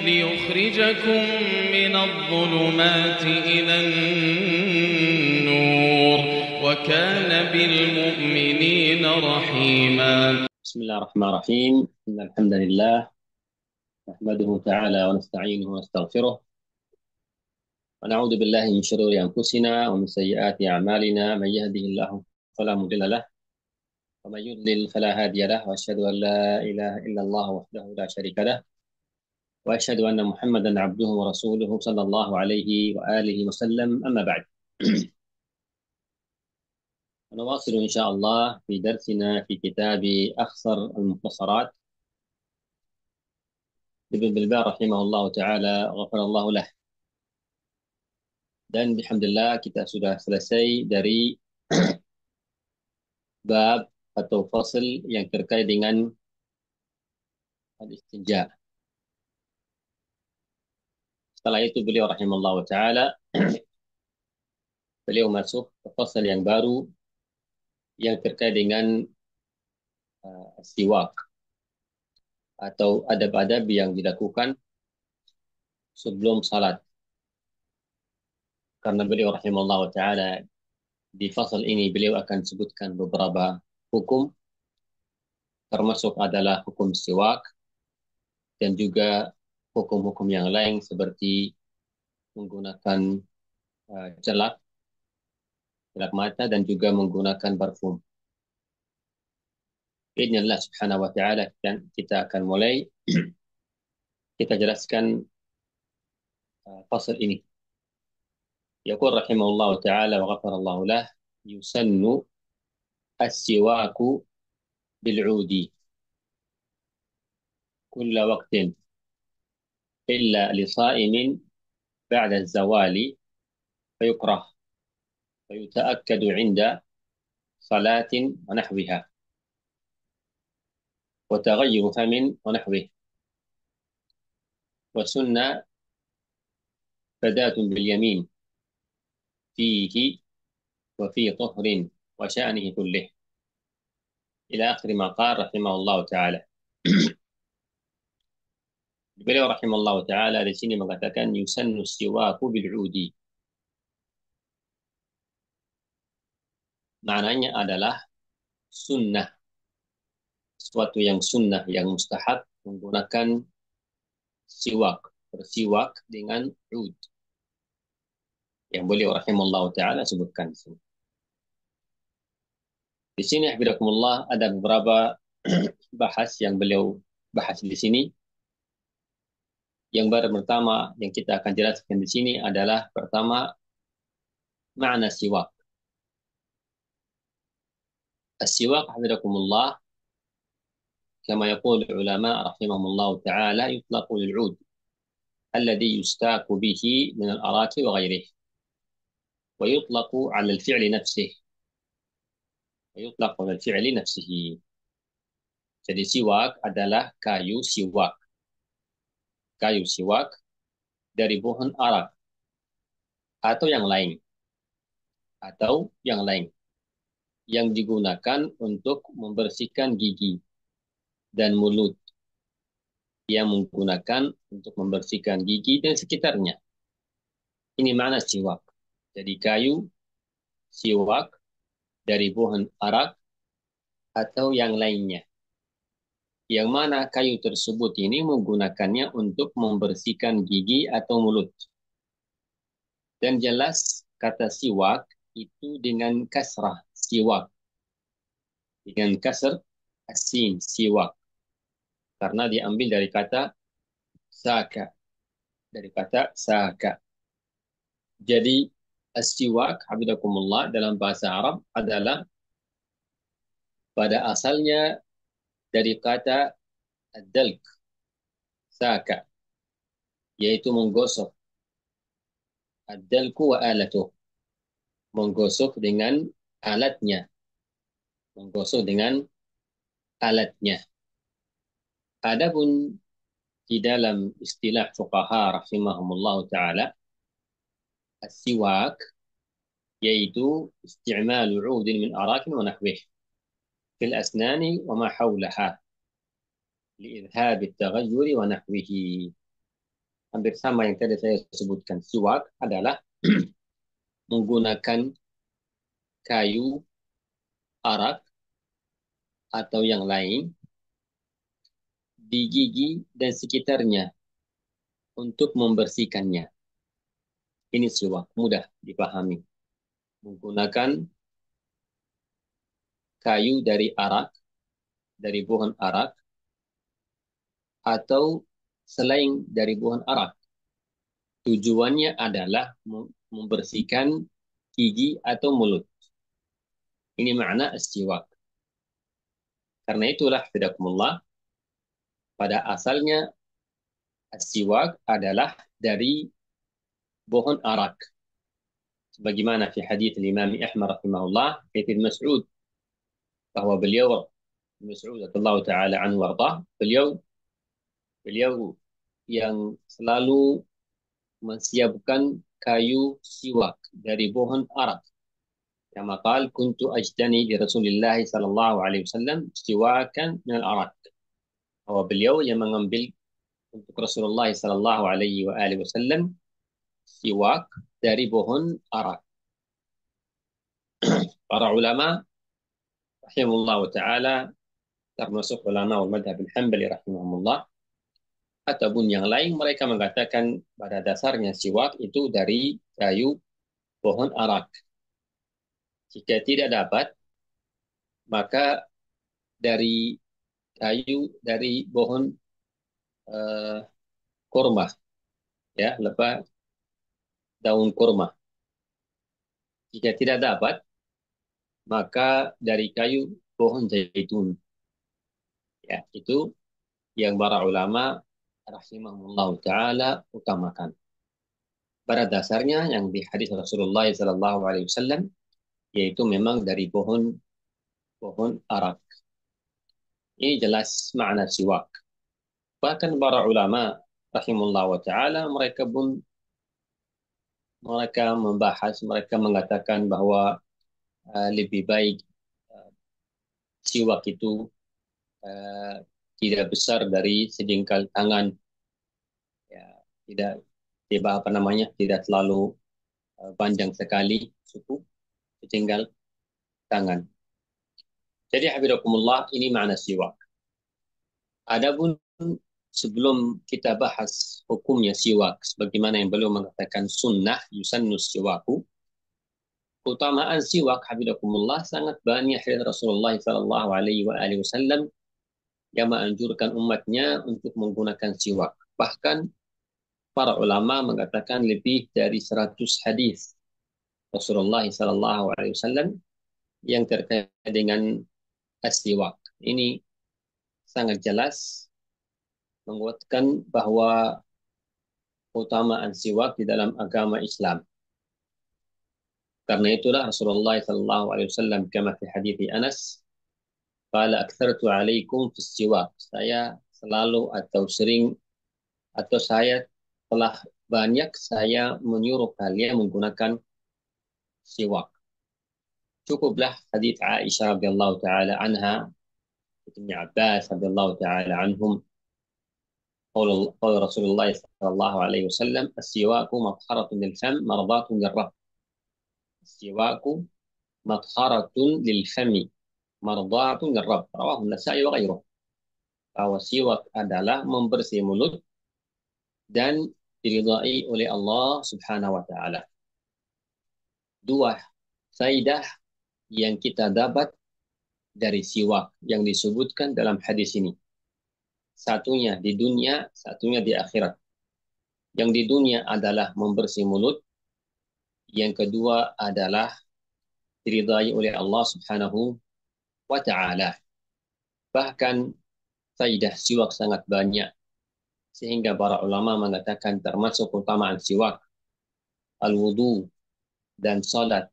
ليخرجكم من الظلمات إلى النور وكان بالمؤمنين رحيما. بسم الله الرحمن الرحيم. إن الحمد لله نحمده تعالى ونستعينه ونستغفره ونعوذ بالله من شرور أنفسنا ومن سيئات أعمالنا. من يهده الله فلا مضل له ومن يضلل فلا هادي له، وأشهد أن لا إله إلا الله وحده لا شريك له، وأشهد أن محمدا عبده ورسوله صلى الله عليه وآله وسلم. أما بعد، نواصل إن شاء الله في درسنا في كتاب أخصر المختصرات لابن بالبار رحمه الله تعالى غفر الله له. Dan alhamdulillah kita sudah selesai dari bab atau fasal yang terkait dengan al-istinja. Setelah itu beliau rahimahullah ta'ala beliau masuk ke fasal yang baru yang terkait dengan siwak atau adab-adab yang dilakukan sebelum salat. Karena beliau rahimahullah ta'ala di fasal ini beliau akan sebutkan beberapa hukum, termasuk adalah hukum siwak dan juga hukum-hukum yang lain seperti menggunakan celak mata dan juga menggunakan parfum. Bismillah subhanahu wa ta'ala kita akan mulai. Kita jelaskan fasal ini. Yaqul rahimahullah ta'ala wa ghafarallahu lah, yusannu as-siwaku bil'udi kulla waqtin illa li sa'imin ba'da az-zawali fayukrah fayuta'akkadu 'inda salatin wa nahwiha wa taghayyur famin wa nahwihi wa sunnah fadatun bil yamin fihi wa fi tuhrin wa sya'nihi kullih ila akhir ma qala rahimahullah ta'ala. Beliau rahimahullah ta'ala di sini mengatakan yusannu siwaku bil'udi. Maknanya adalah sunnah, sesuatu yang sunnah, yang mustahab menggunakan siwak, bersiwak dengan ud yang beliau rahimahullah ta'ala sebutkan di sini. Di sini hafizakumullah ada beberapa bahas yang beliau bahas di sini. Yang pertama yang kita akan jelaskan di sini adalah pertama makna siwak. As-siwak hafizakumullah kama yaqul ulama rahimahumullah ta'ala yutlaqu lil-'ud alladhi yustaku bihi min al-araki wa ghairihi wa yutlaqu 'ala al-fi'li nafsihi wa yutlaqu 'ala al-fi'li nafsihi. Jadi siwak adalah kayu siwak dari pohon arak atau yang lain yang digunakan untuk membersihkan gigi dan mulut, yang menggunakan untuk membersihkan gigi dan sekitarnya. Ini makna siwak. Jadi kayu siwak dari pohon arak atau yang lainnya, yang mana kayu tersebut ini menggunakannya untuk membersihkan gigi atau mulut. Dan jelas kata siwak itu dengan kasrah siwak, dengan kasr asin siwak, karena diambil dari kata saka, Jadi as-siwak habidakumullah dalam bahasa Arab adalah pada asalnya dari kata ad-dalk, saka, yaitu menggosok. Ad-dalku wa alatuh, menggosok dengan alatnya. Adapun di dalam istilah fuqaha rahimahumullah ta'ala, as-siwak yaitu isti'malu 'udin min arakin wa nahwih fil asnani wa ma hawlaha li'idhab at-taghayyur wa nahwihi. hampir sama yang tadi saya sebutkan. Siwak adalah menggunakan kayu, arak, atau yang lain di gigi dan sekitarnya untuk membersihkannya. Ini siwak, mudah dipahami. Menggunakan kayu dari arak, dari pohon arak, atau selain dari pohon arak. Tujuannya adalah membersihkan gigi atau mulut. Ini makna siwak. Karena itulah, fidakumullah, pada asalnya siwak adalah dari pohon arak. Sebagaimana fi hadits Imam Ahmad rahimahullah, Ibn Mas'ud, bahwa beliau Mas'ud radhiyallahu taala anhu warḍah, beliau yang selalu menyiapkan kayu siwak dari pohon arak. Kama qal kuntu ajdani di Rasulillah sallallahu alaihi wasallam siwakan min al-arak. Bahwa beliau yang mengambil untuk Rasulullah sallallahu alaihi wasallam siwak dari pohon arak. Para ulama rahimahullah taala, termasuk ulama madhab al-Hambali rahimahumullah, ataupun yang lain, mereka mengatakan pada dasarnya siwak itu dari kayu pohon arak. Jika tidak dapat, maka dari kayu dari pohon uh, kurma, ya, lepas daun kurma. Jika tidak dapat, maka dari kayu pohon zaitun. Ya, itu yang para ulama rahimahullah taala utamakan. Pada dasarnya yang di hadis Rasulullah sallallahu alaihi wasallam yaitu memang dari pohon arak. Ini jelas makna siwak. Bahkan para ulama rahimahullah taala mereka membahas, mereka mengatakan bahwa lebih baik siwak itu tidak besar dari sejengkal tangan, ya, tidak terlalu panjang sekali, cukup sejengkal tangan. Jadi hafizakumullah, ini makna siwak. Adapun sebelum kita bahas hukumnya siwak, sebagaimana yang beliau mengatakan sunnah yusannu siwaku, keutamaan siwak hafizakumullah sangat banyak dari Rasulullah sallallahu alaihi wasallam yang menganjurkan umatnya untuk menggunakan siwak. Bahkan para ulama mengatakan lebih dari 100 hadis Rasulullah sallallahu alaihi wasallam yang terkait dengan siwak. Ini sangat jelas menguatkan bahwa keutamaan siwak di dalam agama Islam. Karena itulah Rasulullah sallallahu alaihi wasallam kama fi hadits Anas, qala aktsartu alaikum fi siwak. Saya selalu atau sering atau saya telah banyak saya menyuruh kalian menggunakan siwak. Cukuplah hadits Aisyah radhiyallahu taala anha, Ibnu Abbas radhiyallahu taala anhum, قال رسول الله صلى الله عليه وسلم السواك مطهرة للفم مرضاة للرب. السواك مطهرة للفم مرضاة للرب. رواه النسائي وغيره. Bahwa siwak adalah membersih mulut dan diridai oleh Allah Subhanahu wa taala. Dua faidah yang kita dapat dari siwak yang disebutkan dalam hadis ini. Satunya di dunia, satunya di akhirat. Yang di dunia adalah membersih mulut. Yang kedua adalah diridai oleh Allah Subhanahu wa taala. Bahkan faidah siwak sangat banyak sehingga para ulama mengatakan termasuk keutamaan siwak al-wudu dan salat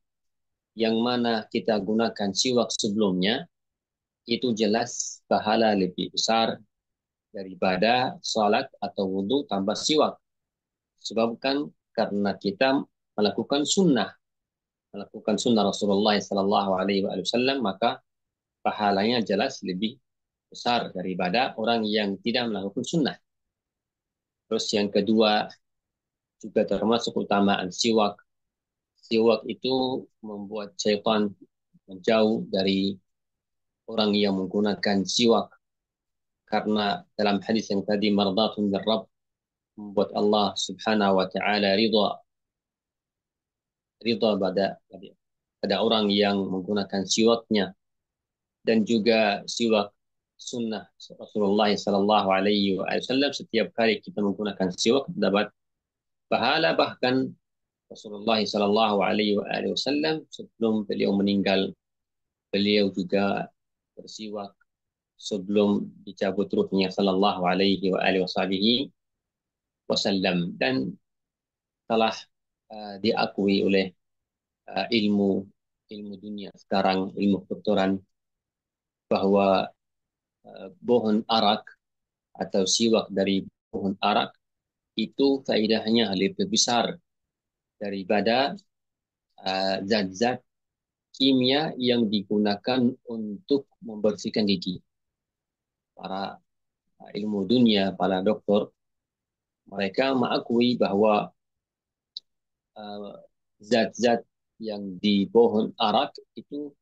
yang mana kita gunakan siwak sebelumnya, itu jelas pahala lebih besar daripada salat atau wudu tanpa siwak. Sebabkan karena kita melakukan sunnah Rasulullah sallallahu alaihi wasallam, maka pahalanya jelas lebih besar daripada orang yang tidak melakukan sunnah. Terus yang kedua juga termasuk utamaan siwak. Siwak itu membuat syaitan menjauh dari orang yang menggunakan siwak. Karena dalam hadis yang tadi mardatun min Rabb, membuat Allah Subhanahu wa taala ridha pada orang yang menggunakan siwaknya. Dan juga siwak sunnah Rasulullah sallallahu alaihi wasallam, setiap kali kita menggunakan siwak dapat pahala. Bahkan Rasulullah sallallahu alaihi wasallam sebelum beliau meninggal, beliau juga bersiwak sebelum dicabut ruhnya sallallahu alaihi wasallam. Dan telah diakui oleh ilmu ilmu dunia sekarang, ilmu kedokteran, bahwa pohon arak atau siwak dari pohon arak itu faedahnya lebih besar daripada zat-zat kimia yang digunakan untuk membersihkan gigi. Para ilmu dunia, para dokter, mereka mengakui bahwa zat-zat yang di pohon arak itu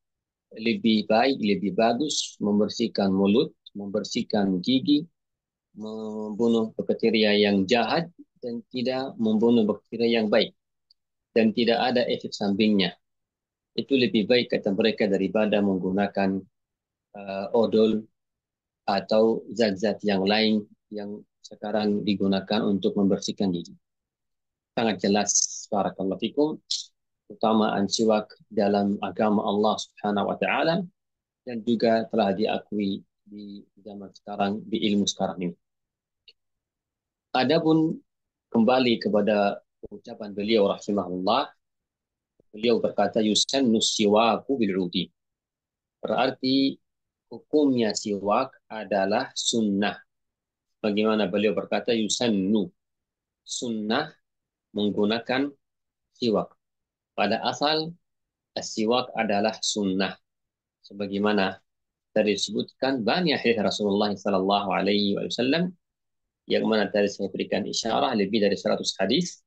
lebih baik, lebih bagus membersihkan mulut, membersihkan gigi, membunuh bakteria yang jahat, dan tidak membunuh bakteria yang baik. Dan tidak ada efek sampingnya. Itu lebih baik kata mereka daripada menggunakan odol atau zat-zat yang lain yang sekarang digunakan untuk membersihkan gigi. Sangat jelas, barakallahu fikum, utamaan siwak dalam agama Allah Subhanahu wa taala, dan juga telah diakui di zaman sekarang, di ilmu sekarang ini. Adapun kembali kepada ucapan beliau rahimahullah, beliau berkata yusannu siwaku bil'udi. Berarti hukumnya siwak adalah sunnah. Bagaimana beliau berkata yusannu, sunnah menggunakan siwak. Pada asal siwak adalah sunnah. Sebagaimana tadi disebutkan banyak hadis Rasulullah sallallahu alaihi wasallam, yang mana tadi saya berikan isyarah lebih dari 100 hadis,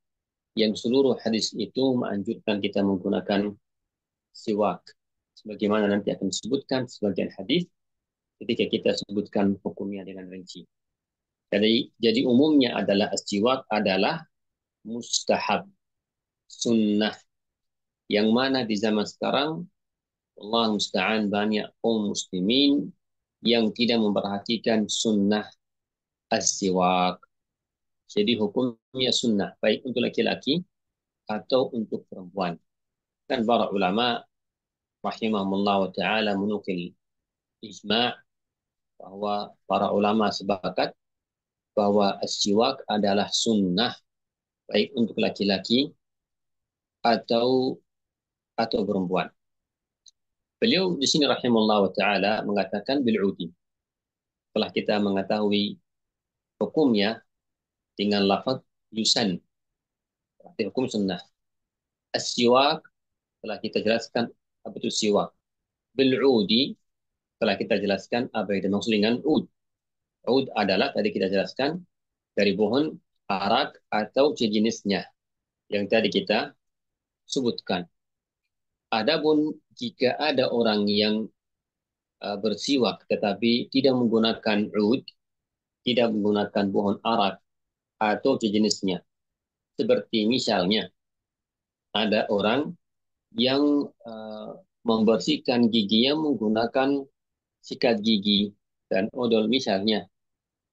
yang seluruh hadis itu menganjurkan kita menggunakan siwak. Sebagaimana nanti akan disebutkan sebagian hadis ketika kita sebutkan hukumnya dengan rinci. Jadi umumnya adalah siwak adalah mustahab, sunnah, yang mana di zaman sekarang Allah musta'an banyak kaum muslimin yang tidak memperhatikan sunnah as-siwak. Jadi hukumnya sunnah, baik untuk laki-laki atau untuk perempuan. Dan para ulama rahimahumullah wa ta'ala menukil ijma' bahwa para ulama sepakat bahwa as-siwak adalah sunnah, baik untuk laki-laki atau perempuan. Beliau di sini rahimahullah wa ta'ala mengatakan bil'udi. Setelah kita mengetahui hukumnya dengan lafaz yusan, berarti hukum sunnah. As-siwak telah kita jelaskan apa itu siwak. Bil'udi telah kita jelaskan apa yang dimaksud dengan ud. Ud adalah tadi kita jelaskan dari pohon arak atau sejenisnya yang tadi kita sebutkan. Adapun jika ada orang yang bersiwak tetapi tidak menggunakan ud, tidak menggunakan pohon arak atau sejenisnya, seperti misalnya ada orang yang membersihkan giginya menggunakan sikat gigi dan odol misalnya,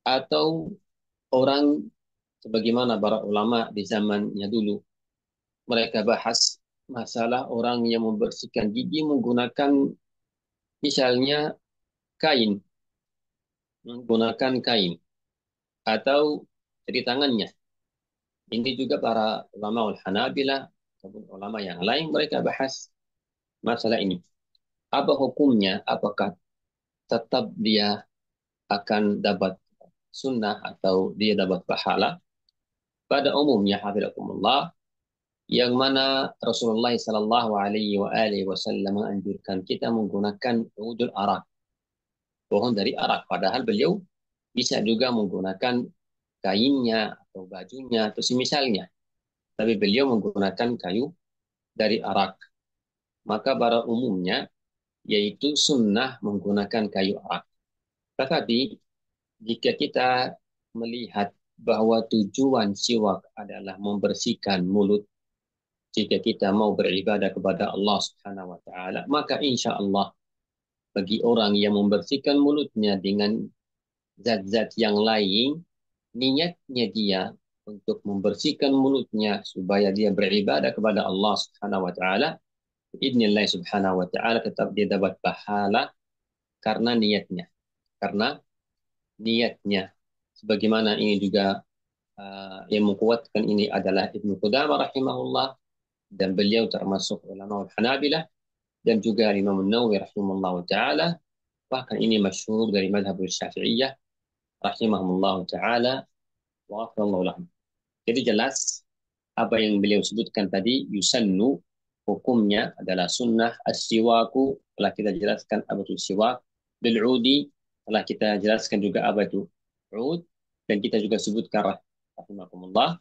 atau orang sebagaimana para ulama di zamannya dulu, mereka bahas masalah orang yang membersihkan gigi menggunakan misalnya menggunakan kain atau jari tangannya. Ini juga para ulama Hanabilah ataupun ulama yang lain mereka bahas masalah ini. Apa hukumnya? Apakah tetap dia akan dapat sunnah atau dia dapat pahala? Pada umumnya hafizakumullah, yang mana Rasulullah sallallahu alaihi wasallam menganjurkan kita menggunakan udul arak, pohon dari arak. Padahal beliau bisa juga menggunakan kainnya atau bajunya atau semisalnya. Tapi beliau menggunakan kayu dari arak. Maka pada umumnya yaitu sunnah menggunakan kayu arak. Tetapi jika kita melihat bahwa tujuan siwak adalah membersihkan mulut, jika kita mau beribadah kepada Allah Subhanahu wa taala, maka insya Allah bagi orang yang membersihkan mulutnya dengan zat-zat yang lain, niatnya dia untuk membersihkan mulutnya supaya dia beribadah kepada Allah Subhanahu wa taala, idznillah Subhanahu wa taala tetap dia dapat pahala karena niatnya. Karena niatnya. Sebagaimana ini juga yang menguatkan ini adalah Ibnu Qudamah rahimahullah, dan beliau termasuk ulama Hanabilah, dan juga Imam Nawawi rahimahullah taala. Bahkan ini masyhur dari mazhab Syafi'iyah rahimahullah taala wa ghafirallahu lahum. Jadi jelas apa yang beliau sebutkan tadi, yusannu, hukumnya adalah sunnah. As-siwaku, telah kita jelaskan apa itu siwak. Bil'udi, telah kita jelaskan juga apa itu ud. Dan kita juga sebutkan rahimakumullah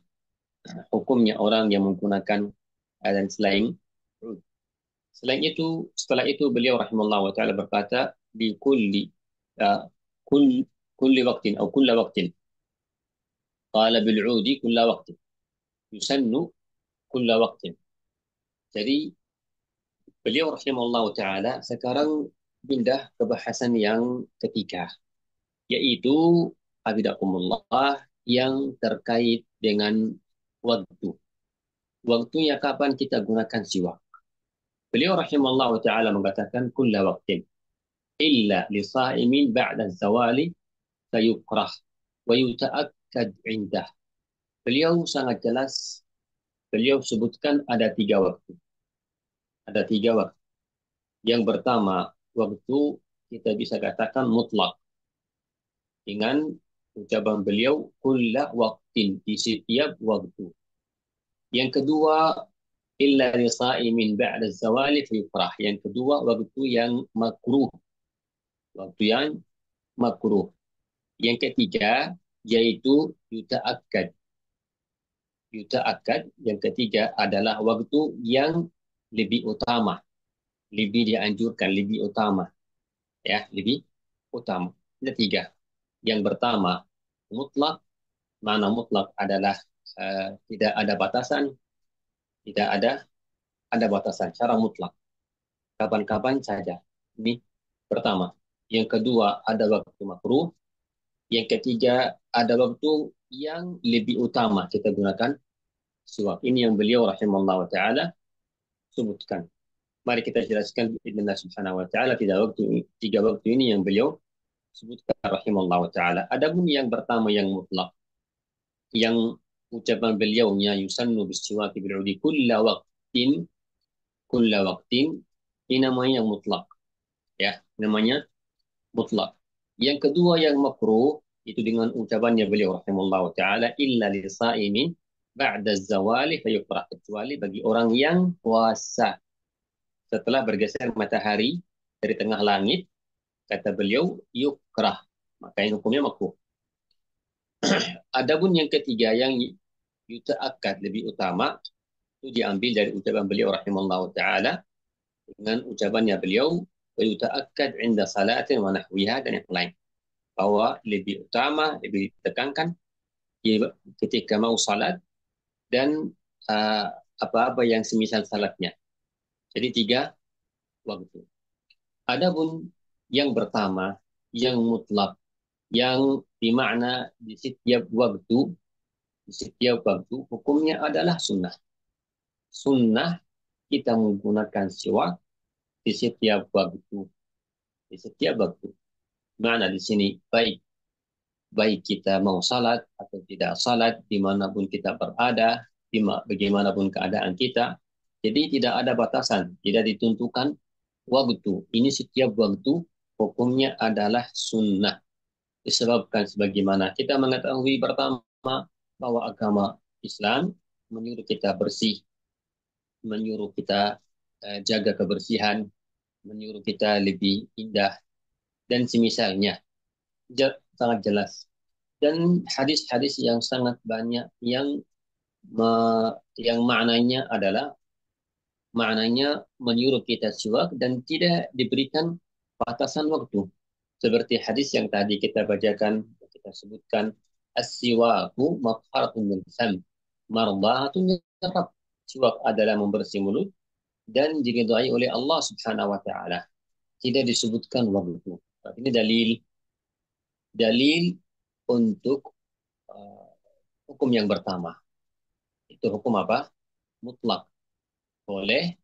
hukumnya orang yang menggunakan dan selain ud. Selain itu, setelah itu beliau rahimahullah wa ta'ala berkata, di kulli uh, kull, kulli waktin atau kulla waktin. Qala bil'udi kulla waktin. Yusannu kulla waktin. Jadi beliau rahimahullah ta'ala sekarang pindah ke bahasan yang ketiga, yaitu abidakumullah yang terkait dengan waktu. Waktunya kapan kita gunakan siwak. Beliau rahimahullah ta'ala mengatakan kulla waktin illa lisaimin ba'da zawali sayukrah wa yuta'akkad indah. Beliau sangat jelas, beliau sebutkan ada tiga waktu. Ada tiga waktu. Yang pertama, waktu kita bisa katakan mutlak. Dengan ucapan beliau, kulla waktin, di setiap waktu. Yang kedua, illa risaimin ba'da zawali fiyukrah. Yang kedua, waktu yang makruh. Waktu yang makruh. Yang ketiga, yaitu yuta'akkad. Yuta'akkad, yang ketiga adalah waktu yang lebih utama. Lebih dianjurkan, lebih utama. Ya, lebih utama. Ada tiga. Yang pertama, mutlak. Mana mutlak adalah tidak ada batasan, tidak ada batasan secara mutlak. Kapan-kapan saja. Ini pertama. Yang kedua, ada waktu makruh. Yang ketiga, ada waktu yang lebih utama kita gunakan siwak. Ini yang beliau rahimahullah ta'ala sebutkan. Mari kita jelaskan biidznillah subhanahu wa ta'ala tiga waktu ini yang beliau sebutkan rahimahullah ta'ala. Adapun yang pertama yang mutlak, yang ucapan beliaunya yusannu bisiwaki bil'udi kulla waktin, ini namanya yang mutlak. Ya, namanya mutlak. Yang kedua yang makruh, itu dengan ucapannya beliau rahimahullah ta'ala, illa lisaimin ba'da zawali fayukrah, kecuali bagi orang yang puasa setelah bergeser matahari dari tengah langit, kata beliau yukrah, maka ini hukumnya makruh. Adapun yang ketiga yang yuta'akkad, lebih utama, itu diambil dari ucapan beliau rahimahullah ta'ala dengan ucapannya beliau wa yuta'akkad inda salatin wa nahwiha, dan yang lain, bahwa lebih utama, lebih ditekankan ketika mau salat dan apa-apa yang semisal salatnya. Jadi tiga waktu. Adapun yang pertama, yang mutlak, yang dimakna di setiap waktu hukumnya adalah sunnah. Sunnah kita menggunakan siwak di setiap waktu. Di setiap waktu. Mana di sini baik kita mau salat atau tidak salat, dimanapun kita berada, bagaimanapun keadaan kita. Jadi tidak ada batasan, tidak ditentukan waktu. Ini setiap waktu hukumnya adalah sunnah. Disebabkan sebagaimana kita mengetahui pertama bahwa agama Islam menyuruh kita bersih, menyuruh kita jaga kebersihan, menyuruh kita lebih indah, dan semisalnya. Sangat jelas. dan hadis-hadis yang sangat banyak yang maknanya menyuruh kita siwak dan tidak diberikan batasan waktu. Seperti hadis yang tadi kita bacakan, kita sebutkan, as-siwaku matharatun min sam, mardahatun min rabb. Siwak adalah membersih mulut dan diridhai oleh Allah Subhanahu wa taala. Tidak disebutkan waktu. Ini dalil untuk uh, hukum yang pertama. Itu hukum apa? Mutlak. Boleh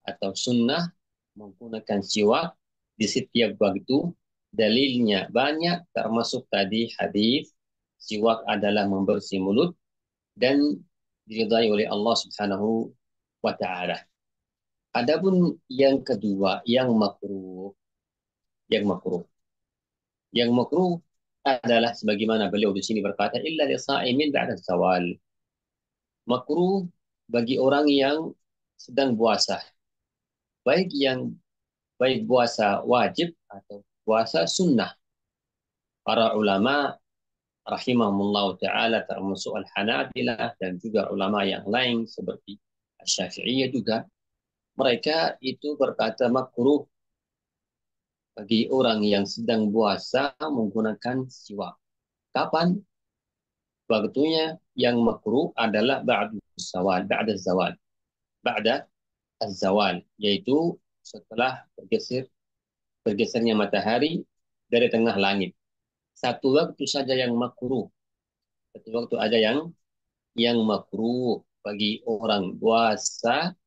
atau sunnah menggunakan siwak di setiap waktu. Dalilnya banyak, termasuk tadi hadis siwak adalah membersih mulut dan diridhai oleh Allah Subhanahu wa taala. Adapun yang kedua, yang makruh, yang makruh. Yang makruh adalah sebagaimana beliau di sini berkata, illa lisaimin ba'da zawal. Makruh bagi orang yang sedang puasa, baik puasa wajib atau puasa sunnah. Para ulama rahimahumullah ta'ala termasuk al-Hanabilah dan juga ulama yang lain seperti Syafi'iyah juga, mereka itu berkata makruh bagi orang yang sedang puasa menggunakan siwak. Kapan? Waktunya yang makruh adalah ba'da zawal, ba'da az-zawal, yaitu setelah bergesernya matahari dari tengah langit. Satu waktu saja yang makruh. Satu waktu aja yang makruh bagi orang puasa,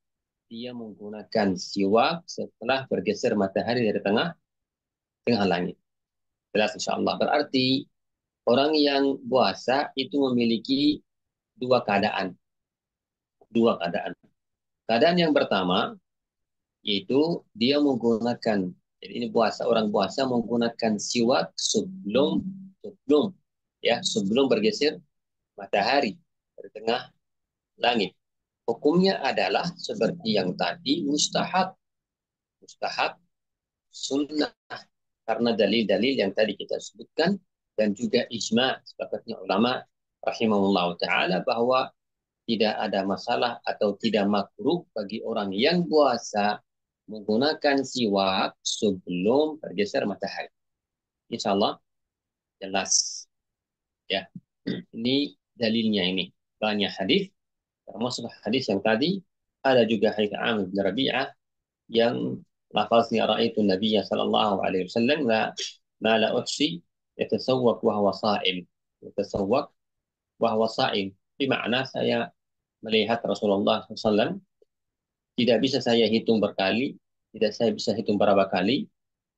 dia menggunakan siwak setelah bergeser matahari dari tengah langit. Jelas insyaallah. Berarti orang yang puasa itu memiliki dua keadaan. Dua keadaan. Keadaan yang pertama yaitu dia menggunakan, jadi ini orang puasa menggunakan siwak sebelum bergeser matahari dari tengah langit. Hukumnya adalah seperti yang tadi, mustahab sunnah, karena dalil-dalil yang tadi kita sebutkan dan juga ijma, sepakatnya ulama rahimahullah taala bahwa tidak ada masalah atau tidak makruh bagi orang yang puasa menggunakan siwak sebelum bergeser matahari. Insya Allah jelas ya. Ini dalilnya ini. Banyak hadis, termasuk hadis yang tadi, ada juga hadis Amr bin Rabi'ah yang lafaznya ra'aitu Nabiya sallallahu alaihi wasallam ma la utsi yatasawwak wa huwa sha'im. Yatasawwak wa huwa sha'im. Di makna saya melihat Rasulullah SAW, tidak bisa saya hitung berkali, tidak saya bisa hitung berapa kali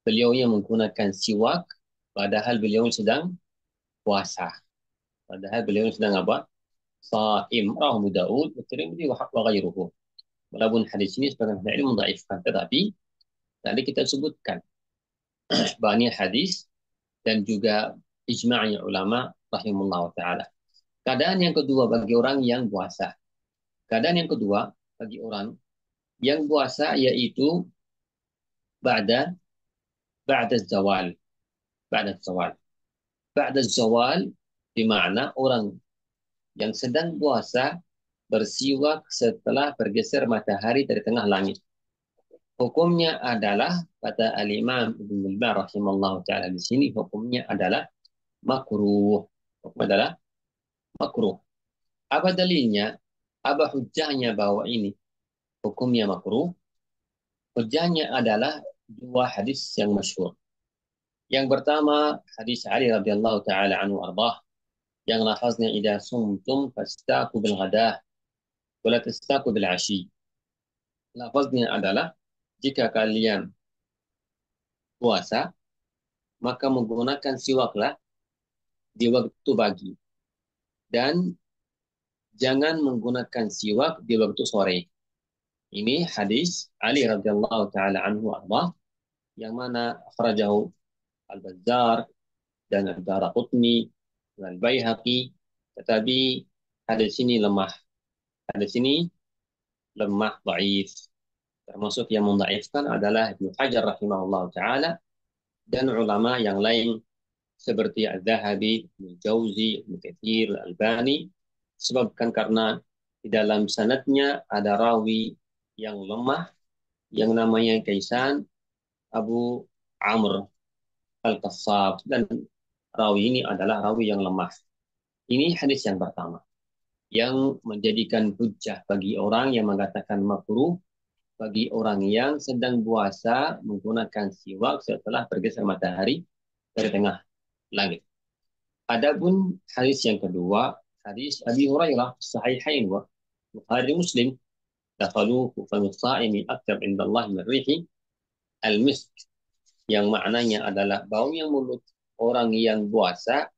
beliau yang menggunakan siwak padahal beliau sedang puasa. Padahal beliau sedang apa? Saim. Rawahu Daud wa Tirmidzi wa ghairuhu. Walaupun hadis ini sebagian ilmu dhaifkan, tetapi tadi kita sebutkan banyak hadis dan juga ijma'nya ulama rahimahullah taala. Keadaan yang kedua bagi orang yang puasa. Keadaan yang kedua bagi orang yang puasa yaitu ba'da ba'da zawal. Ba'da zawal. Ba'da zawal bermakna orang yang sedang puasa bersiwak setelah bergeser matahari dari tengah langit. Hukumnya adalah kata Al-Imam Ibnu Al-Bar rahimallahu taala di sini, hukumnya adalah makruh. Hukum adalah makruh. Apa dalilnya? Apa hujahnya bahwa ini hukumnya makruh? Hujahnya adalah dua hadis yang masyhur. Yang pertama hadis Ali radhiyallahu taala anhu arbah yang lafaznya idza sumtum fastaku bil ghadah wa la tastaku bil ashi. Lafaznya adalah jika kalian puasa maka menggunakan siwaklah di waktu pagi dan jangan menggunakan siwak di waktu sore. Ini hadis Ali radhiyallahu taala anhu arba yang mana akhrajahu Al-Bazzar dan Ad-Daraqutni dan Baihaqi, tetapi hadis ini lemah. Hadis ini lemah, dhaif. Termasuk yang mendhaifkan adalah Ibnu Hajar rahimahullah taala dan ulama yang lain seperti Az-Zahabi, Al-Jauzi, Al-Katsir, Al-Albani, sebabkan karena di dalam sanadnya ada rawi yang lemah yang namanya Kaisan Abu Amr Al-Qassab, dan rawi ini adalah rawi yang lemah. Ini hadis yang pertama yang menjadikan hujjah bagi orang yang mengatakan makruh bagi orang yang sedang puasa menggunakan siwak setelah bergeser matahari dari tengah langit. Adapun hadis yang kedua, hadis Abi Hurairah sahihain wa Bukhari Muslim, dakhalu famu shaimi akthar indallahi min rihi al-misk, yang maknanya adalah baunya mulut orang yang puasa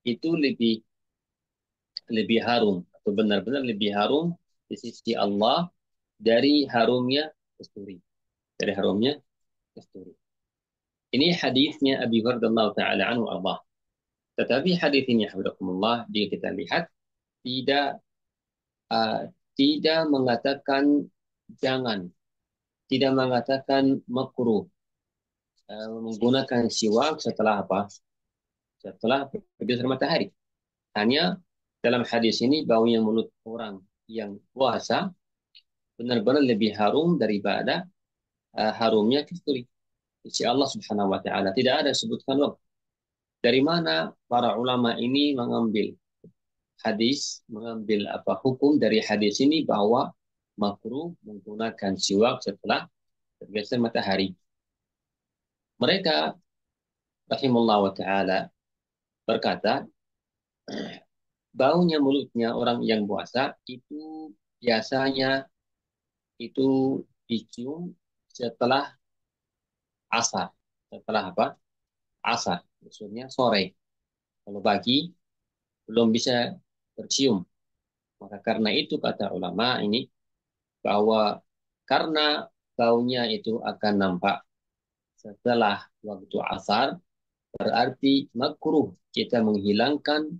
itu lebih harum atau benar-benar lebih harum di sisi Allah dari harumnya kasturi. Dari harumnya kasturi. Ini hadisnya Abi Hurairah radhiyallahu taala anhu arba. Tetapi hadis ini hafizakumullah jika kita lihat tidak tidak mengatakan jangan, tidak mengatakan makruh menggunakan siwak setelah apa? Setelah bergeser matahari. Hanya dalam hadis ini baunya mulut orang yang puasa benar-benar lebih harum daripada harumnya kasturi. Insya Allah Subhanahu wa taala tidak ada sebutkan waktu. Dari mana para ulama ini mengambil apa hukum dari hadis ini bahwa makruh menggunakan siwak setelah bergeser matahari. Mereka rahimahullah wa taala berkata, baunya mulutnya orang yang puasa itu biasanya itu dicium setelah asar. Setelah apa? Asar. Maksudnya sore. Kalau pagi belum bisa tercium. Maka karena itu kata ulama ini bahwa karena baunya itu akan nampak setelah waktu asar, berarti makruh kita menghilangkan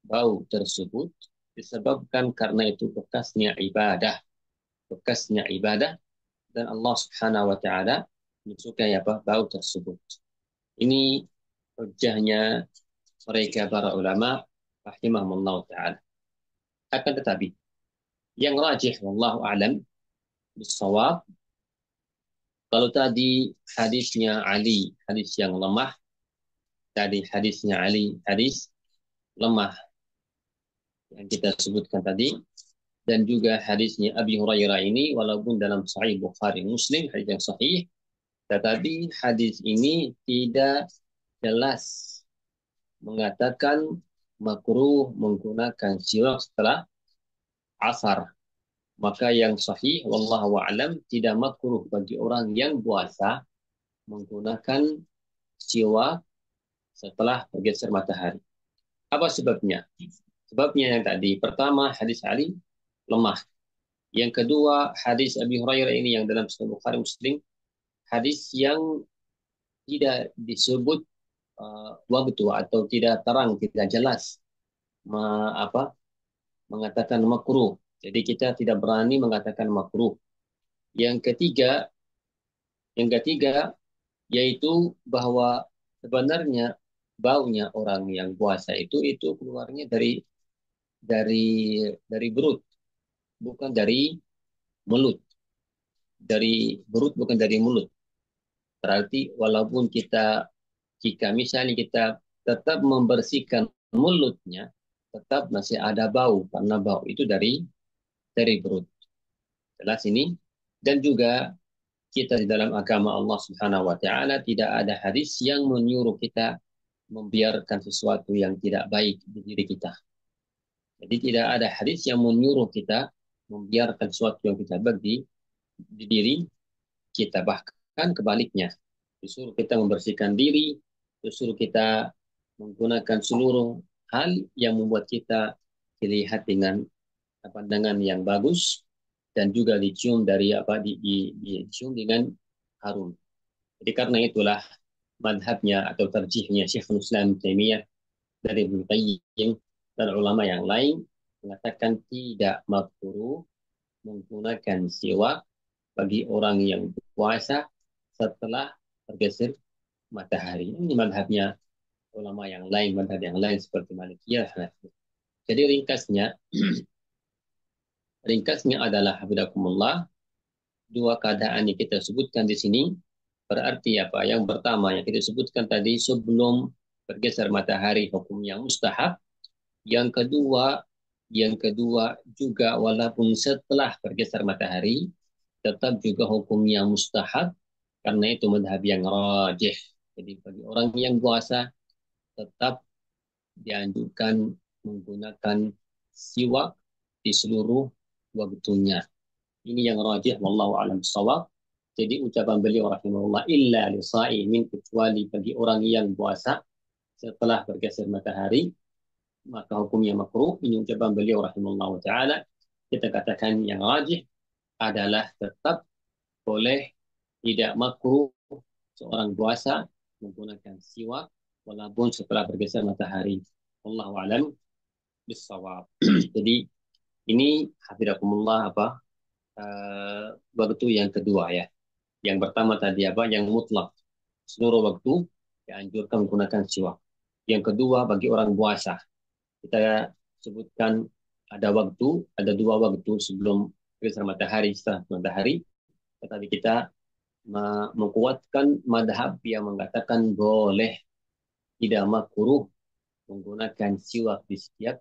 bau tersebut disebabkan karena itu bekasnya ibadah dan Allah Subhanahu wa taala menyukai apa bau tersebut. Ini hujjahnya mereka para ulama rahimahumullah taala. Akan tetapi yang rajih wallahu a'lam bisawab, kalau tadi hadisnya Ali, hadis yang lemah, tadi hadisnya Ali, hadis lemah yang kita sebutkan tadi, dan juga hadisnya Abi Hurairah ini, walaupun dalam Sahih Bukhari Muslim, hadis yang sahih, tetapi hadis ini tidak jelas mengatakan makruh menggunakan siwak setelah asar. Maka yang sahih, wallahu a'lam, tidak makruh bagi orang yang puasa menggunakan siwak setelah bergeser matahari. Apa sebabnya? Sebabnya yang tadi, pertama hadis Ali lemah. Yang kedua hadis Abi Hurairah ini yang dalam Sahih Bukhari Muslim, hadis yang tidak disebut waktu atau tidak terang, tidak jelas mengatakan makruh. Jadi kita tidak berani mengatakan makruh. Yang ketiga yaitu bahwa sebenarnya baunya orang yang puasa itu keluarnya dari perut, bukan dari mulut. Dari perut bukan dari mulut. Berarti walaupun jika misalnya kita tetap membersihkan mulutnya, tetap masih ada bau karena bau itu dari perut. Jelas ini. Dan juga kita di dalam agama Allah Subhanahu wa taala tidak ada hadis yang menyuruh kita membiarkan sesuatu yang tidak baik di diri kita. Jadi tidak ada hadis yang menyuruh kita membiarkan sesuatu yang tidak baik di diri kita. Bahkan kebaliknya, disuruh kita membersihkan diri, disuruh kita menggunakan seluruh hal yang membuat kita dilihat dengan pandangan yang bagus dan juga dicium dicium dengan harum. Jadi karena itulah madhabnya atau terjihnya Syekhul Islam Taimiyah dari Ibnu Qayyim dan ulama yang lain mengatakan tidak makruh menggunakan siwak bagi orang yang puasa setelah tergeser matahari. Ini madhabnya ulama yang lain, madhab yang lain seperti Malikiyah, Hanafi. Jadi ringkasnya adalah hafizakumullah, dua keadaan yang kita sebutkan di sini berarti apa? Yang pertama yang kita sebutkan tadi sebelum bergeser matahari hukum yang mustahab. Yang kedua juga walaupun setelah bergeser matahari tetap juga hukumnya mustahab karena itu madhab yang rajih. Jadi bagi orang yang puasa tetap dianjurkan menggunakan siwak di seluruh waktunya. Ini yang rajih wallahu a'lam bishawab. Jadi ucapan beliau rahimahullah illa lisaimin, kecuali bagi orang yang puasa setelah bergeser matahari maka hukumnya makruh. Ini ucapan beliau rahimahullah taala. Kita katakan yang rajih adalah tetap boleh, tidak makruh seorang puasa menggunakan siwak walaupun setelah bergeser matahari. Wallahu a'lam bishawab. Jadi ini hafizakumullah waktu yang kedua ya. Yang pertama tadi apa? Yang mutlak. Seluruh waktu dianjurkan menggunakan siwak. Yang kedua bagi orang puasa. Kita sebutkan ada dua waktu sebelum geser matahari, setelah matahari. Tetapi kita menguatkan madhab yang mengatakan boleh, tidak makruh menggunakan siwak di setiap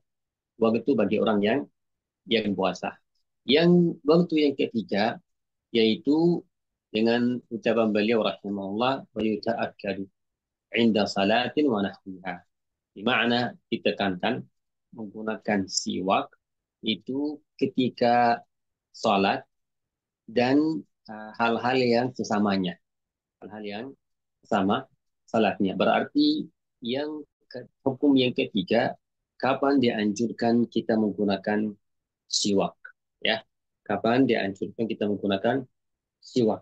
waktu bagi orang yang puasa. Yang waktu yang ketiga yaitu dengan ucapan beliau rahimahullah wa yuta'akkadu inda salatin wa nahwiha. Di mana ditekankan menggunakan siwak itu ketika salat dan hal-hal yang sesamanya. Hal-hal yang sama salatnya. Berarti hukum yang ketiga, kapan dianjurkan kita menggunakan siwak? Ya, kapan dianjurkan kita menggunakan siwak?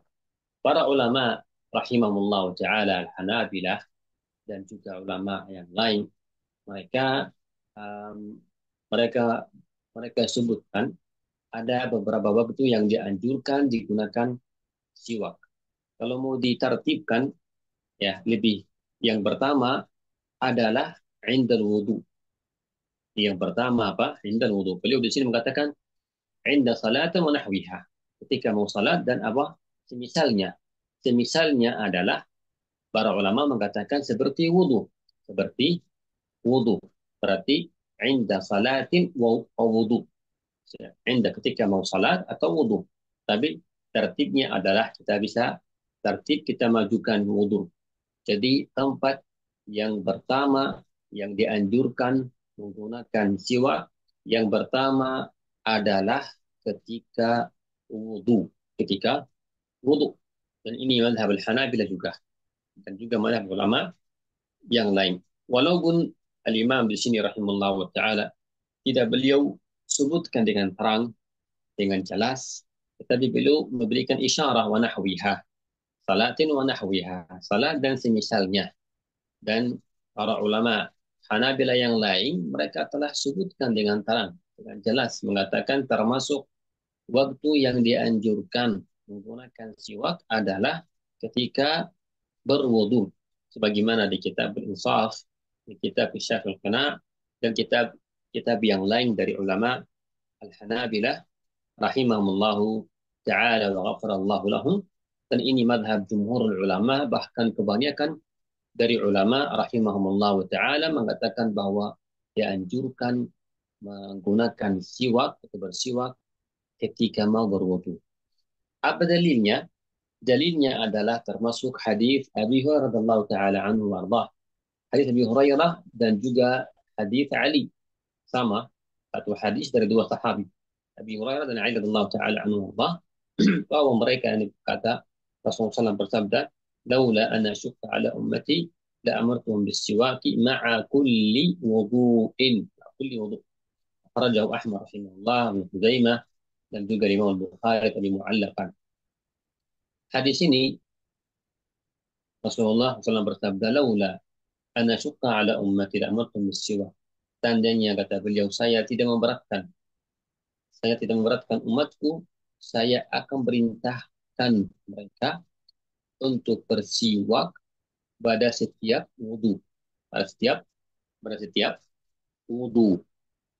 Para ulama rahimahullah taala al-Hanabilah dan juga ulama yang lain, mereka um, mereka mereka sebutkan ada beberapa waktu yang dianjurkan digunakan siwak. Kalau mau ditartibkan ya lebih, yang pertama adalah indal wudu. Yang pertama apa? Indal wudu. Beliau di sini mengatakan inda salat wa nahwiha. Ketika mau salat dan apa? Semisalnya. Semisalnya adalah para ulama mengatakan seperti wudu. Seperti wudu. Berarti inda salatin wa wudu. Inda ketika mau salat atau wudu. Tapi tertibnya adalah kita bisa tertib kita majukan wudu. Jadi tempat yang pertama yang dianjurkan menggunakan siwak yang pertama adalah ketika wudu. Ketika wudu. Dan ini mazhab al-Hanabilah juga. Dan juga mazhab ulama yang lain. Walaupun al-Imam di sini rahimahullah wa ta'ala tidak beliau sebutkan dengan terang, dengan jelas, tetapi beliau memberikan isyarah wa nahwiha. Salatin wa nahwiha. Salat dan semisalnya. Dan para ulama Hanabilah yang lain, mereka telah sebutkan dengan terang, dengan jelas, mengatakan termasuk waktu yang dianjurkan menggunakan siwak adalah ketika berwudu. Sebagaimana di kitab Al-Insaf, di kitab Syafil Qana, dan kitab yang lain dari ulama Al-Hanabilah rahimahumullahu ta'ala wa ghafarallahu lahum. Dan ini madhab jumhur ulama, bahkan kebanyakan dari ulama rahimahumullahu ta'ala mengatakan bahwa dianjurkan menggunakan siwak atau bersiwak ketika mau berwudu. Apa dalilnya? Dalilnya adalah termasuk hadis Abi Hurairah radhiyallahu taala anhu warḍah. Hadis Abi Hurairah dan juga hadis Ali. Sama, satu hadis dari dua sahabi. Abi Hurairah dan Ali radhiyallahu taala anhu warḍah. Bahwa mereka yang berkata Rasulullah SAW bersabda, "Laula ana syukka ala ummati la amartuhum bis-siwaki ma'a kulli wudu'in." Kulli wudu'. Akhrajahu Ahmad rahimahullah, Ibnu Khuzaimah dan juga Imam Bukhari tadi mu'allaqan. Hadis ini Rasulullah SAW bersabda, "Laula ana syukka ala ummati la amartuhum bis-siwak." Tandanya kata beliau, saya tidak memberatkan umatku, saya akan perintahkan mereka untuk bersiwak pada setiap wudu. pada setiap wudu.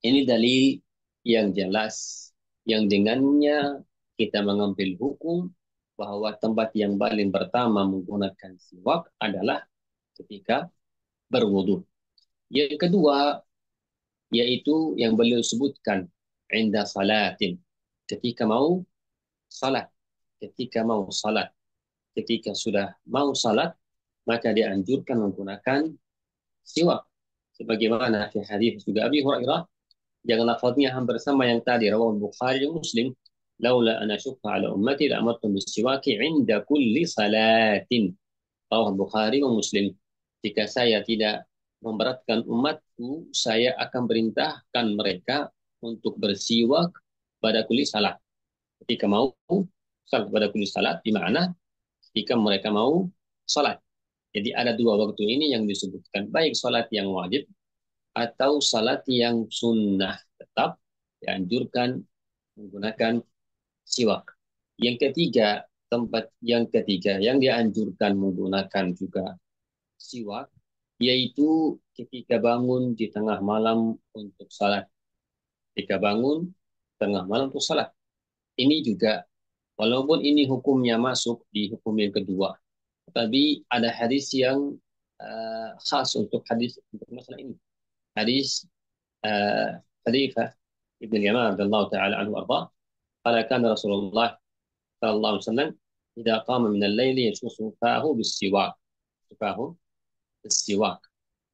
Ini dalil yang jelas yang dengannya kita mengambil hukum bahwa tempat yang paling pertama menggunakan siwak adalah ketika berwudu. Yang kedua yaitu yang beliau sebutkan inda salatin, ketika mau salat, ketika mau salat, ketika sudah mau salat maka dianjurkan menggunakan siwak. Sebagaimana di hadis juga Abi Hurairah yang lafaznya hampir sama yang tadi rawahu Bukhari dan Muslim, laula ana syukka ala ummati la amartum bisiwaki inda kulli salatin. Rawahu Bukhari dan Muslim. Jika saya tidak memberatkan umatku, saya akan perintahkan mereka untuk bersiwak pada kulli salat. Ketika mau salat pada kulli salat, di mana ketika mereka mau salat. Jadi ada dua waktu ini yang disebutkan, baik salat yang wajib atau salat yang sunnah, tetap dianjurkan menggunakan siwak. Tempat yang ketiga yang dianjurkan menggunakan juga siwak, yaitu ketika bangun di tengah malam untuk salat. Ketika bangun tengah malam untuk salat. Ini juga, walaupun ini hukumnya masuk di hukum yang kedua, tapi ada hadis yang khas untuk masalah ini. Hadis Khalifah Ibn Yaman radhiyallahu taala anhu arda, qala kana Rasulullah sallallahu alaihi wasallam idza qama min al-lail yashussu fahu bis-siwak. Fahu bis-siwak.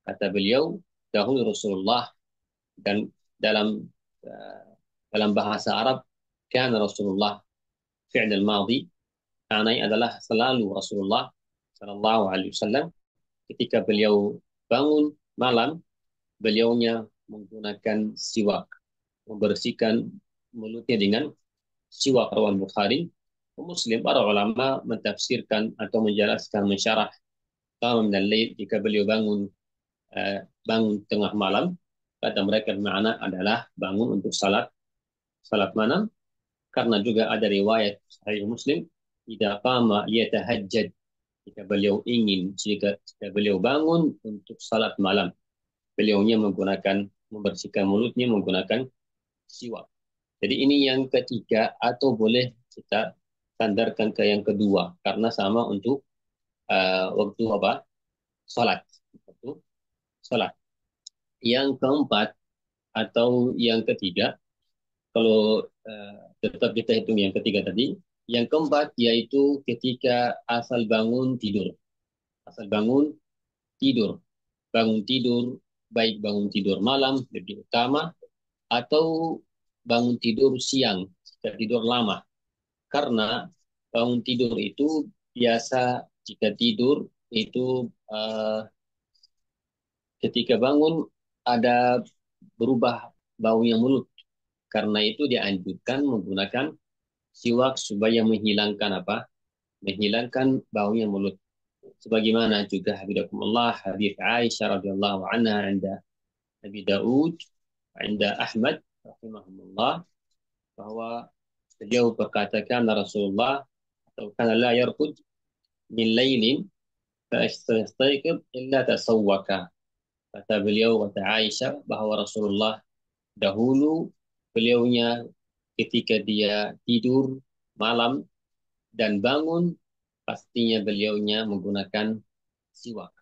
Kata beliau, dahulu Rasulullah, dan dalam uh, dalam bahasa Arab kana Rasulullah fi'l al-madi, maknanya adalah selalu Rasulullah sallallahu alaihi wasallam ketika beliau bangun malam, beliaunya menggunakan siwak, membersihkan mulutnya dengan siwak. Rawan Bukhari Muslim. Para ulama mentafsirkan atau menjelaskan, mensyarah qam dan lail, jika beliau bangun tengah malam, kata mereka bermakna adalah bangun untuk salat malam, karena juga ada riwayat Sahih Muslim, idza qama yatahajjad, jika beliau bangun untuk salat malam, beliaunya membersihkan mulutnya menggunakan siwak. Jadi ini yang ketiga, atau boleh kita sandarkan ke yang kedua karena sama untuk waktu apa? Salat. Waktu salat. Yang keempat atau yang ketiga, kalau tetap kita hitung yang ketiga tadi, yang keempat yaitu ketika asal bangun tidur. Asal bangun tidur. Bangun tidur, baik bangun tidur malam lebih utama atau bangun tidur siang, jika tidur lama. Karena bangun tidur itu biasa, jika tidur itu ketika bangun ada berubah baunya mulut. Karena itu dianjurkan menggunakan siwak supaya menghilangkan apa? Menghilangkan baunya mulut. Sebagaimana juga habibakumullah hadis Aisyah radhiyallahu anha anda Abi Daud, anda Ahmad rahimahumullah, bahwa beliau berkata kana Rasulullah atau kana la yarqud min lailin fa yastayqib illa tasawwaka. Kata beliau, kata Aisyah, bahwa Rasulullah dahulu beliaunya ketika dia tidur malam dan bangun, pastinya beliaunya menggunakan siwak.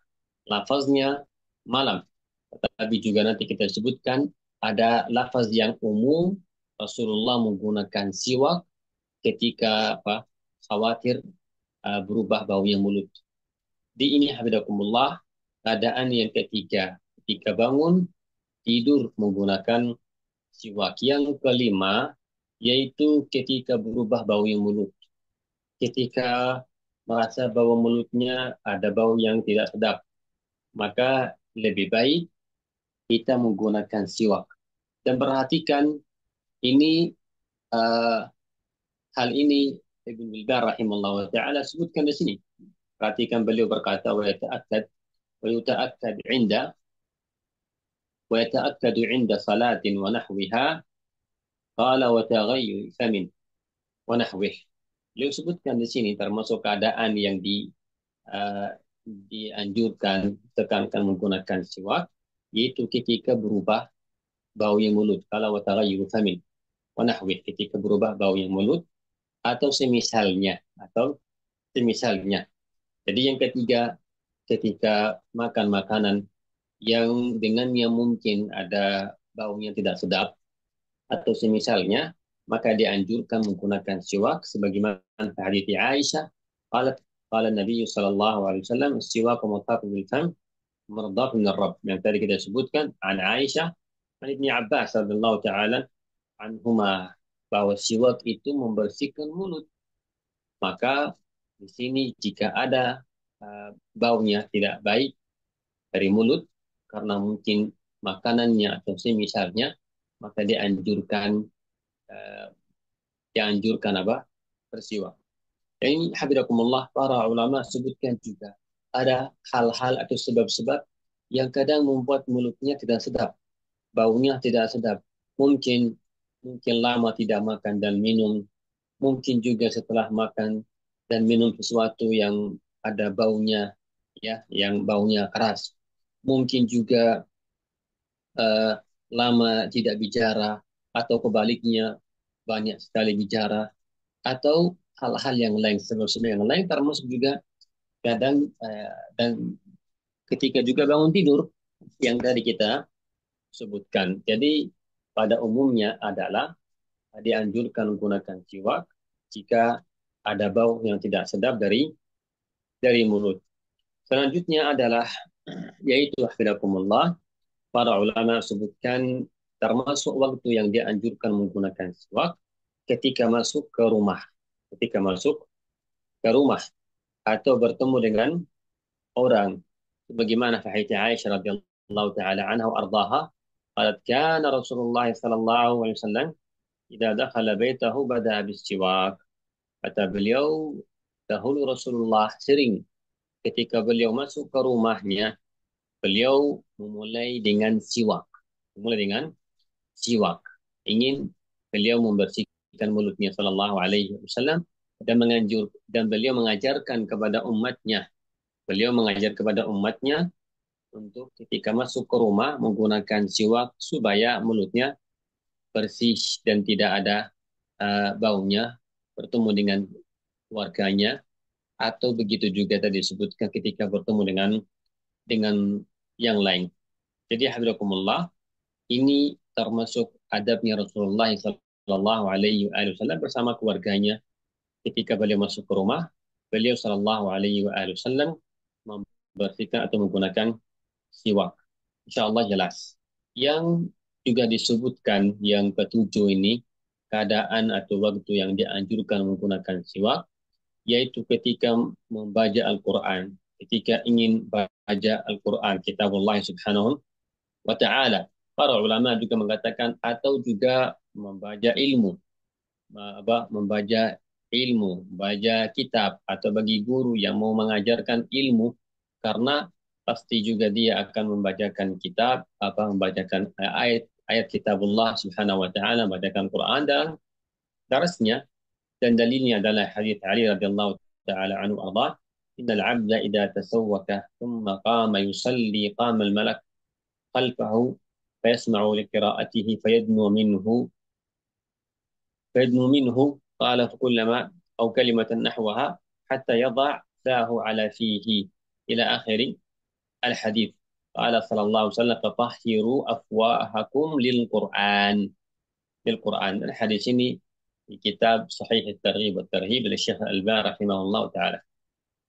Lafaznya malam. Tapi juga nanti kita sebutkan ada lafaz yang umum, Rasulullah menggunakan siwak ketika khawatir berubah baunya mulut. Di ini habibakumullah, keadaan yang ketiga, ketika bangun tidur menggunakan siwak. Yang kelima yaitu ketika berubah baunya mulut. Ketika merasa bau mulutnya ada bau yang tidak sedap, maka lebih baik kita menggunakan siwak. Dan perhatikan ini, uh, hal ini Ibn Bilbar rahimahullah ta'ala sebutkan di sini. Perhatikan beliau berkata, ويتأكد عند ويتأكد عند صلاة ونحوها قال وتغير فم ونحوه. Beliau sebutkan di sini termasuk keadaan yang dianjurkan tekankan menggunakan siwak, yaitu ketika berubah bau yang mulut, kalau wataghayyur famin wa nahwi, ketika berubah bau yang mulut atau semisalnya. Jadi yang ketiga, ketika makan makanan yang dengannya mungkin ada baunya tidak sedap atau semisalnya, maka dianjurkan menggunakan siwak sebagaimana hadis Aisyah, qalat qala Nabi sallallahu alaihi wasallam siwak mutahharun bil fam mardhat min Rabb, yang tadi kita sebutkan an Aisyah an Ibnu Abbas radhiyallahu taala anhuma, bahwa siwak itu membersihkan mulut. Maka di sini jika ada baunya tidak baik dari mulut karena mungkin makanannya atau semisalnya, maka uh, dianjurkan apa? Bersiwak. Dan ini habibakumullah, para ulama sebutkan juga ada hal-hal atau sebab-sebab yang kadang membuat mulutnya tidak sedap, baunya tidak sedap. Mungkin mungkin lama tidak makan dan minum, mungkin juga setelah makan dan minum sesuatu yang ada baunya, ya, yang baunya keras. Mungkin juga uh, lama tidak bicara, atau kebaliknya banyak sekali bicara, atau hal-hal yang lain, sebab-sebab yang lain, termasuk juga kadang dan ketika juga bangun tidur yang tadi kita sebutkan. Jadi pada umumnya adalah dianjurkan menggunakan siwak jika ada bau yang tidak sedap dari mulut. Selanjutnya adalah yaitu hafizakumullah, para ulama sebutkan termasuk waktu yang dianjurkan menggunakan siwak ketika masuk ke rumah. Ketika masuk ke rumah atau bertemu dengan orang. Sebagaimana hadits Aisyah radhiyallahu taala anha wa ardhaha, qalat kana Rasulullah sallallahu alaihi wasallam idza dakhala baitahu bada bis-siwak. Kata beliau, dahulu Rasulullah sering ketika beliau masuk ke rumahnya, beliau memulai dengan siwak. Memulai dengan siwak. Ingin beliau membersihkan mulutnya sallallahu alaihi wasallam, dan beliau mengajarkan kepada umatnya. Beliau mengajar kepada umatnya untuk ketika masuk ke rumah menggunakan siwak supaya mulutnya bersih dan tidak ada baunya bertemu dengan keluarganya, atau begitu juga tadi disebutkan ketika bertemu dengan yang lain. Jadi habibakumullah, ini termasuk adabnya Rasulullah Sallallahu Alaihi Wasallam bersama keluarganya ketika beliau masuk ke rumah. Beliau Sallallahu Alaihi Wasallam membersihkan atau menggunakan siwak. Insya Allah jelas. Yang juga disebutkan yang ketujuh ini, keadaan atau waktu yang dianjurkan menggunakan siwak, yaitu ketika membaca Al-Quran, ketika ingin baca Al-Quran, kitabullah subhanahu wa ta'ala. Para ulama juga mengatakan atau juga membaca ilmu, membaca ilmu, baca kitab, atau bagi guru yang mau mengajarkan ilmu, karena pasti juga dia akan membacakan kitab, membacakan ayat kitabullah subhanahu wa ta'ala, membacakan Quran dan darasnya. Dan dalilnya adalah hadits Ali radhiyallahu taala anhu arda, innal 'abda idza tasawwaka thumma qama yusalli qama al-malak khalfahu fayasma'u liqira'atihi fayadnu minhu qala fakullama aw kalimatan nahwaha hatta yadha fahu ala fihi ila akhir al-hadits. Qala sallallahu alaihi wasallam tatahhiru afwahakum lil Qur'an. Hadis ini di kitab Sahih At-Targhib wa Tarhib oleh Syekh Al-Albani rahimahullah taala.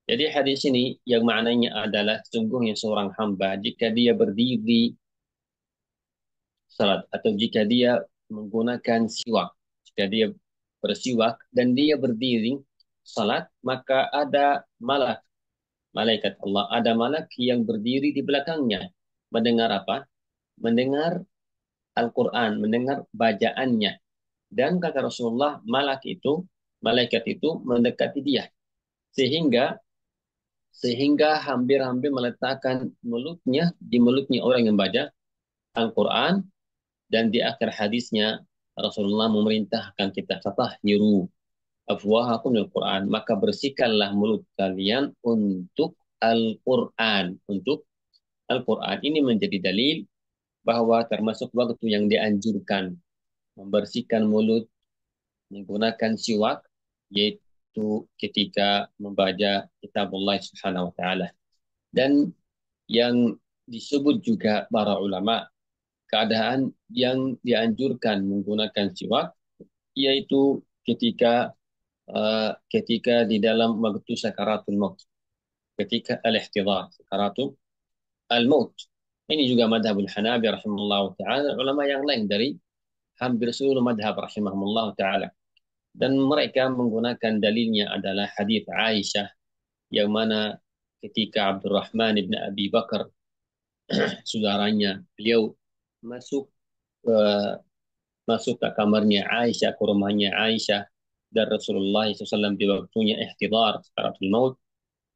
Jadi hadis ini yang maknanya adalah sesungguhnya seorang hamba jika dia berdiri salat atau jika dia menggunakan siwak, jika dia bersiwak dan dia berdiri salat, maka ada malaikat Allah, ada malak yang berdiri di belakangnya mendengar apa? Mendengar Al-Quran, mendengar bacaannya. Dan kata Rasulullah, malaikat itu mendekati dia sehingga hampir-hampir meletakkan mulutnya di mulutnya orang yang baca Al-Quran. Dan di akhir hadisnya Rasulullah memerintahkan kita, fatahhiru afwahakum lil Quran, maka bersihkanlah mulut kalian untuk Al-Quran. Untuk Al-Quran ini menjadi dalil bahwa termasuk waktu yang dianjurkan membersihkan mulut menggunakan siwak, yaitu ketika membaca kitab Allah Subhanahu wa taala. Dan yang disebut juga para ulama, keadaan yang dianjurkan menggunakan siwak yaitu ketika di dalam waktu sakaratul maut, ketika al-ihtidar, sakaratul al-maut. Ini juga madhabul Hanabi rahimahullah taala, ulama yang lain dari hampir seluruh madhab rahimahullah taala. Dan mereka menggunakan dalilnya adalah hadis Aisyah yang mana ketika Abdurrahman ibn Abi Bakar, saudaranya, beliau masuk ke masuk ke kamarnya Aisyah, ke rumahnya Aisyah, dan Rasulullah SAW di waktunya ihtidar, sakaratul maut,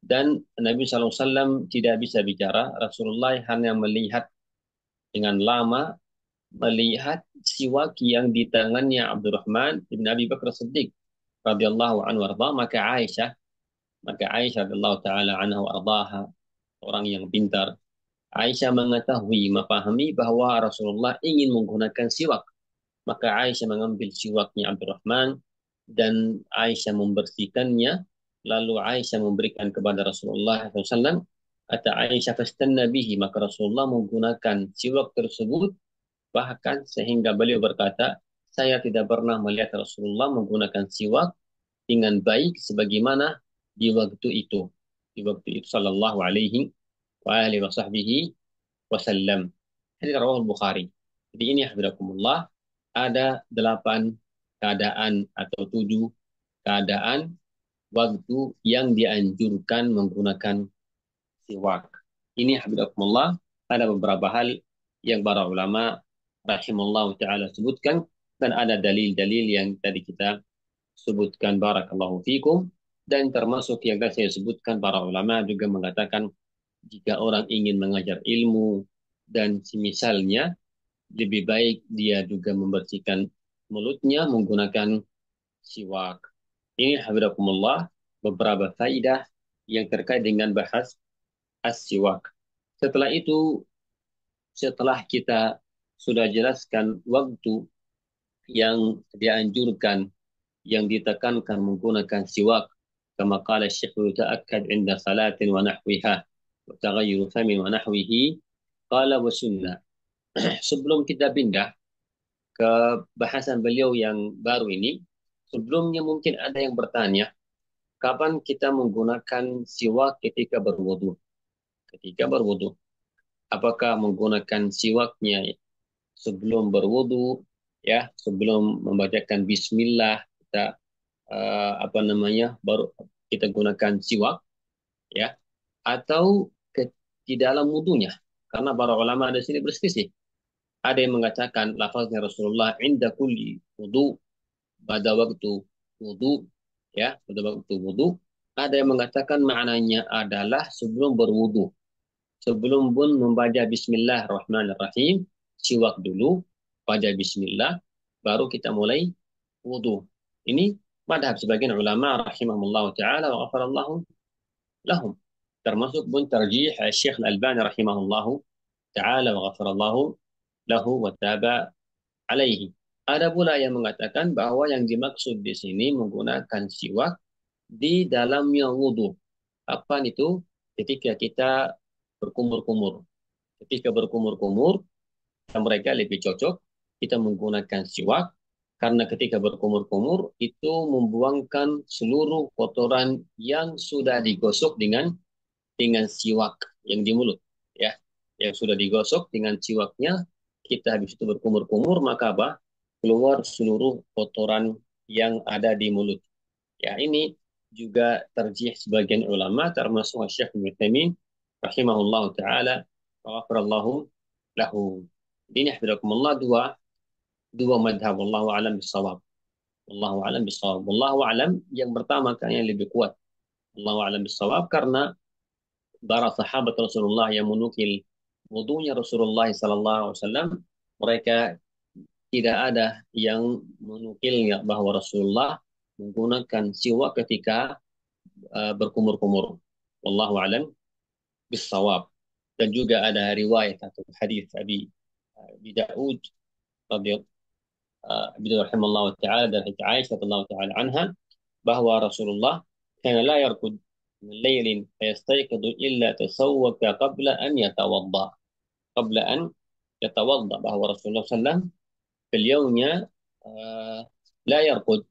dan Nabi SAW tidak bisa bicara. Rasulullah hanya melihat dengan lama, melihat siwak yang di tangannya Abdurrahman bin Abi Bakar Siddiq radhiyallahu anhu warda. Maka Aisyah radhiyallahu taala anha wardaha, orang yang pintar, Aisyah mengetahui, memahami bahwa Rasulullah ingin menggunakan siwak. Maka Aisyah mengambil siwaknya Abdurrahman dan Aisyah membersihkannya. Lalu Aisyah memberikan kepada Rasulullah SAW. Kata Aisyah, fastanna bihi, maka Rasulullah menggunakan siwak tersebut, bahkan sehingga beliau berkata, saya tidak pernah melihat Rasulullah menggunakan siwak dengan baik sebagaimana di waktu itu. Di waktu itu sallallahu alaihi wa alihi wa sahbihi wasallam. Hadis rawahul Bukhari. Jadi ini hafizakumullah, ada 8 keadaan atau 7 keadaan waktu yang dianjurkan menggunakan siwak. Ini hafizakumullah, ada beberapa hal yang para ulama rahimahullah taala sebutkan, dan ada dalil-dalil yang tadi kita sebutkan, barakallahu fikum. Dan termasuk yang tadi saya sebutkan, para ulama juga mengatakan jika orang ingin mengajar ilmu dan semisalnya, lebih baik dia juga membersihkan mulutnya menggunakan siwak. Ini hafizakumullah beberapa faidah yang terkait dengan bahas as-siwak. Setelah itu, setelah kita sudah jelaskan waktu yang dianjurkan, yang ditekankan menggunakan siwak, kama qala Syekh ta'akkad 'inda salatin wa nahwiha wa taghayyur famin wa nahwihi, qala wa sunnah. Sebelum kita pindah ke bahasan beliau yang baru ini, sebelumnya mungkin ada yang bertanya, kapan kita menggunakan siwak ketika berwudu? Ketika berwudu, apakah menggunakan siwaknya sebelum berwudu, ya, sebelum membacakan Bismillah kita baru kita gunakan siwak, ya, atau di dalam wudunya? Karena para ulama di sini berselisih. Ada yang mengatakan lafaznya Rasulullah inda kulli wudu, pada waktu wudu, ya, pada waktu wudu. Ada yang mengatakan maknanya adalah sebelum berwudu, sebelum pun membaca Bismillahirrahmanirrahim, siwak dulu, baca Bismillah, baru kita mulai wudu. Ini madhab sebagian ulama rahimahullah ta'ala wa ghafarallahu lahum. Termasuk pun tarjih Syekh Al-Albani rahimahullah ta'ala wa ghafarallahu lahu wa taba alaihi. Ada pula yang mengatakan bahwa yang dimaksud di sini menggunakan siwak di dalamnya wudu. Apa itu? Ketika kita berkumur-kumur. Ketika berkumur-kumur, mereka lebih cocok kita menggunakan siwak, karena ketika berkumur-kumur itu membuangkan seluruh kotoran yang sudah digosok dengan siwak yang di mulut, ya, yang sudah digosok dengan siwaknya. Kita habis itu berkumur-kumur, maka apa? Keluar seluruh kotoran yang ada di mulut. Ya, ini juga terjih sebagian ulama, termasuk Syekh Ibnu Taimiyah rahimahullah taala wa ghafarallahu lahu. Ini hafizakumullah dua madhab, wallahu alam bisawab. Wallahu alam bisawab. Wallahu alam yang pertama kan yang lebih kuat. Wallahu alam bisawab, karena para sahabat Rasulullah yang menukil wudunya Rasulullah sallallahu alaihi wasallam, mereka tidak ada yang menukilnya bahwa Rasulullah menggunakan siwak ketika berkumur-kumur. Wallahu alam bisawab. Dan juga ada riwayat atau hadis Abi Daud radhiyallahu Abi Daud rahimallahu taala dan Aisyah radhiyallahu taala anha bahwa Rasulullah kana la yarkud min lailin fayastayqidu illa tasawwaka qabla an yatawadda bahwa Rasulullah sallallahu beliaunya uh, la yarkud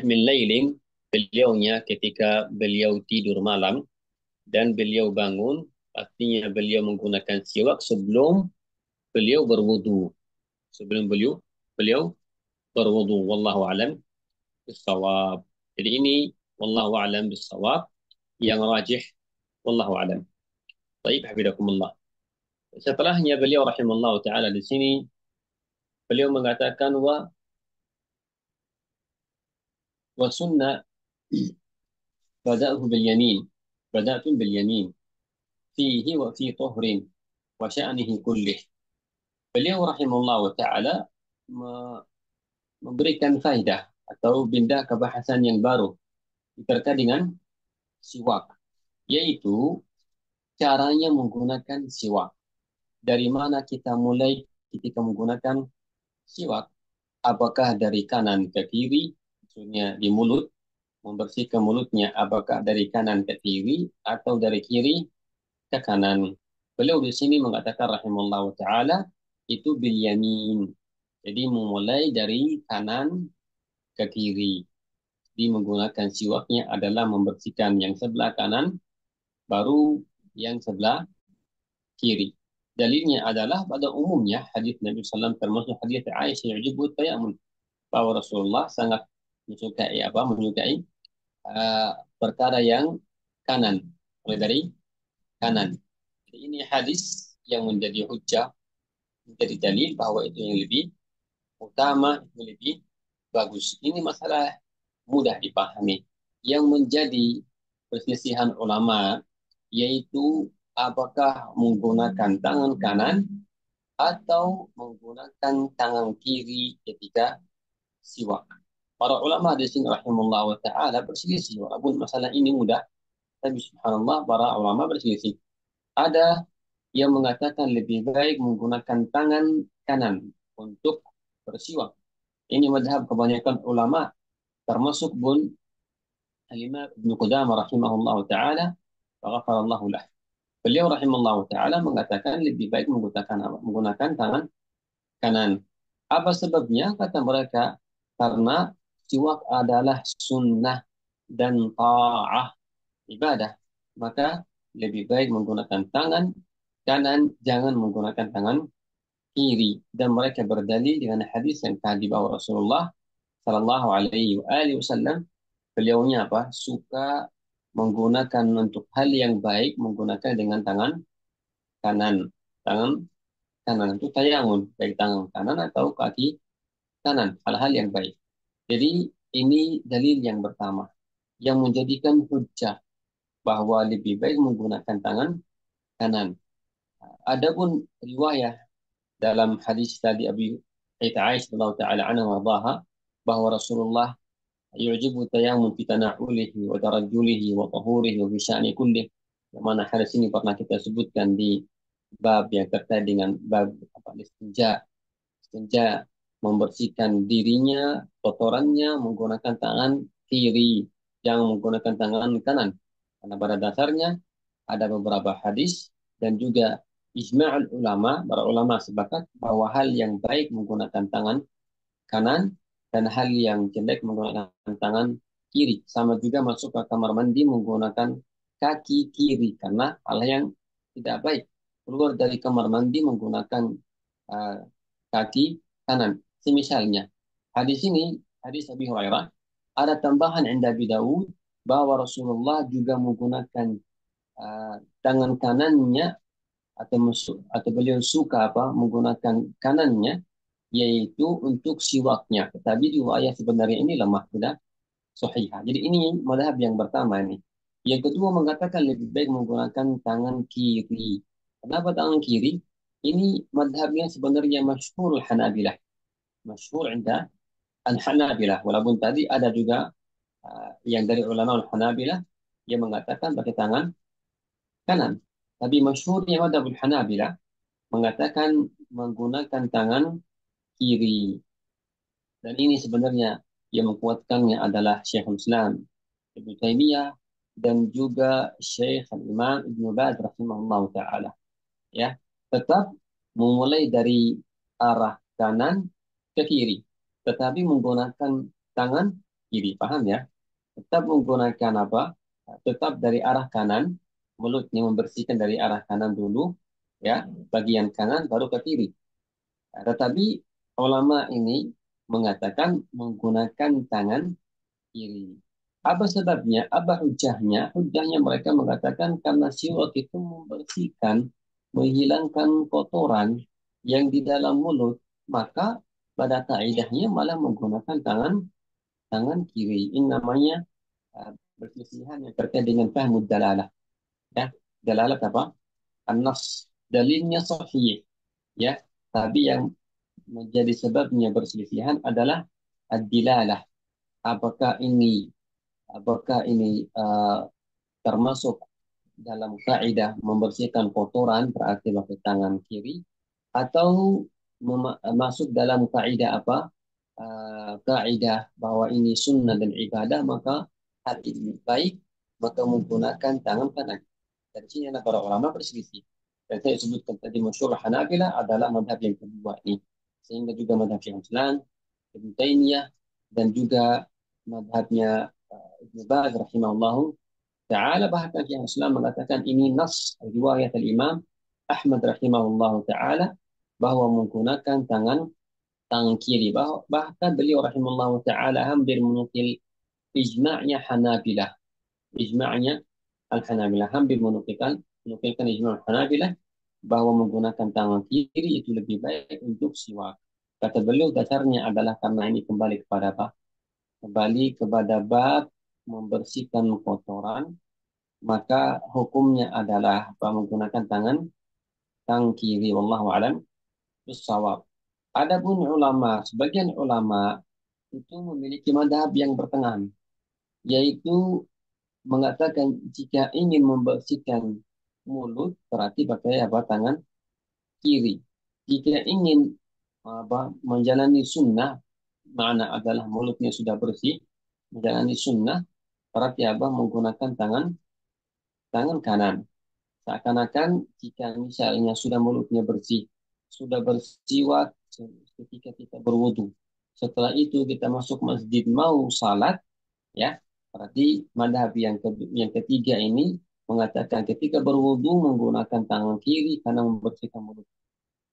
min lailin beliaunya ketika beliau tidur malam dan beliau bangun pastinya beliau menggunakan siwak sebelum beliau berwudu sebelum beliau berwudu wallahu alam bisawab. Jadi ini wallahu alam bisawab yang rajih wallahu alam. Baik, hafizakumullah. Setelahnya beliau rahimallahu taala di sini beliau mengatakan wa sunnah bada'u bil yamin bada'tu bil yamin fihi wa fi tuhrin wa sya'nihi kullih. Beliau rahimallahu taala memberikan faidah atau pindah ke bahasan yang baru terkait dengan siwak, yaitu caranya menggunakan siwak. Dari mana kita mulai ketika menggunakan siwak? Apakah dari kanan ke kiri, maksudnya di mulut, membersihkan mulutnya, apakah dari kanan ke kiri atau dari kiri ke kanan? Beliau di sini mengatakan rahimahullah taala itu bil yamin. Jadi memulai dari kanan ke kiri. Jadi menggunakan siwaknya adalah membersihkan yang sebelah kanan, baru yang sebelah kiri. Dalilnya adalah pada umumnya hadis Nabi SAW termasuk hadis Aisyah yujibu tayamun bahwa Rasulullah sangat menyukai perkara yang kanan, mulai dari kanan. Jadi ini hadis yang menjadi hujjah, menjadi dalil bahwa itu yang lebih utama, yang lebih bagus. Ini masalah mudah dipahami. Yang menjadi perselisihan ulama yaitu apakah menggunakan tangan kanan atau menggunakan tangan kiri ketika siwak. Para ulama di sini rahimahullah taala berselisih walaupun masalah ini mudah, tapi subhanallah para ulama berselisih. Ada yang mengatakan lebih baik menggunakan tangan kanan untuk bersiwak. Ini madhab kebanyakan ulama termasuk pun Al-Imam Ibnu Qudamah rahimahullah taala wa ghafarallahu lah. Beliau rahimahullah taala mengatakan lebih baik menggunakan tangan kanan. Apa sebabnya? Kata mereka, karena siwak adalah sunnah dan ta'ah ibadah. Maka lebih baik menggunakan tangan kanan, jangan menggunakan tangan kiri. Dan mereka berdalil dengan hadis yang tadi bahwa Rasulullah Sallallahu Alaihi Wasallam beliaunya apa? Suka menggunakan untuk hal yang baik menggunakan dengan tangan kanan. Tangan kanan itu tayangun, baik tangan kanan atau kaki kanan, hal-hal yang baik. Jadi ini dalil yang pertama yang menjadikan hujjah bahwa lebih baik menggunakan tangan kanan. Adapun riwayah dalam hadis tadi Aisyah radhiyallahu taala anha warḍaha bahwa Rasulullah yu'jibu tayammum fi tana'ulihi wa tarajjulihi wa tahurihi wa bisya'ni kullih. Yang mana hadis ini pernah kita sebutkan di bab yang terkait dengan bab istinja. Istinja membersihkan dirinya, kotorannya menggunakan tangan kiri, jangan menggunakan tangan kanan. Karena pada dasarnya ada beberapa hadis dan juga ijma'ul ulama, para ulama sepakat bahwa hal yang baik menggunakan tangan kanan dan hal yang jelek menggunakan tangan kiri. Sama juga masuk ke kamar mandi menggunakan kaki kiri karena hal yang tidak baik. Keluar dari kamar mandi menggunakan uh, kaki kanan. Semisalnya, hadis ini, hadis Abi Hurairah, ada tambahan Inda Abi Dawud bahwa Rasulullah juga menggunakan tangan kanannya atau beliau suka menggunakan kanannya yaitu untuk siwaknya. Tetapi riwayat sebenarnya ini lemah, tidak sahih. Jadi ini madhab yang pertama ini. Yang kedua mengatakan lebih baik menggunakan tangan kiri. Kenapa tangan kiri? Ini madhabnya sebenarnya masyhur Hanabilah. Masyhur inda Al-Hanabilah. Walaupun tadi ada juga yang dari ulama Al-Hanabilah yang mengatakan pakai tangan kanan. Tapi masyhurnya madhabul Hanabilah mengatakan menggunakan tangan kiri. Dan ini sebenarnya yang menguatkannya adalah Syekhul Islam Ibnu Taimiyah dan juga Syekh Al-Imam Ibnu Baz rahimahullah taala. Ya, tetap memulai dari arah kanan ke kiri, tetapi menggunakan tangan kiri. Paham ya? Tetap menggunakan apa? Tetap dari arah kanan, mulutnya membersihkan dari arah kanan dulu, ya, bagian kanan baru ke kiri. Tetapi ulama ini mengatakan menggunakan tangan kiri. Apa sebabnya? Apa hujahnya? Hujahnya mereka mengatakan karena siwak itu membersihkan, menghilangkan kotoran yang di dalam mulut, maka pada kaidahnya malah menggunakan tangan tangan kiri. Ini namanya perselisihan yang terkait dengan fahmud dalalah. Ya, dalalah apa? An-nas. Dalilnya sahih. Ya, tapi yang menjadi sebabnya perselisihan adalah ad-dilalah. Apakah ini termasuk dalam kaidah membersihkan kotoran berarti pakai tangan kiri atau masuk dalam kaidah apa? Kaidah bahwa ini sunnah dan ibadah maka hal ini baik maka menggunakan tangan kanan. Dari sini ada para ulama berselisih. Dan saya sebutkan tadi masyhur Hanabilah adalah madhab yang kedua ini. Sehingga juga madhab Syekh Islam, Ibnu Taimiyah dan juga madhabnya Ibnu Baz rahimahullahu taala, bahkan Syekh Islam mengatakan ini nas riwayat al-Imam Ahmad rahimahullahu taala bahwa menggunakan tangan kiri. Bahkan beliau rahimahullahu taala hampir menukil ijma'nya Hanabilah. Ijma'nya Al-Hanabilah hampir menukilkan ijma' Hanabilah bahwa menggunakan tangan kiri itu lebih baik untuk siwak. Kata beliau dasarnya adalah karena ini kembali kepada apa? Kembali kepada bab membersihkan kotoran, maka hukumnya adalah apa? Menggunakan tangan kiri. Wallahu alam bissawab. Adapun ulama, sebagian ulama itu memiliki madhab yang bertengahan, yaitu mengatakan jika ingin membersihkan mulut berarti pakai apa? Tangan kiri. Jika ingin apa? Menjalani sunnah, mana adalah mulutnya sudah bersih, menjalani sunnah berarti apa? Menggunakan tangan tangan kanan. Seakan-akan jika misalnya sudah mulutnya bersih, sudah bersiwak ketika kita berwudu. Setelah itu kita masuk masjid mau salat, ya, berarti madhab yang ketiga ini mengatakan ketika berwudu menggunakan tangan kiri karena membersihkan mulut.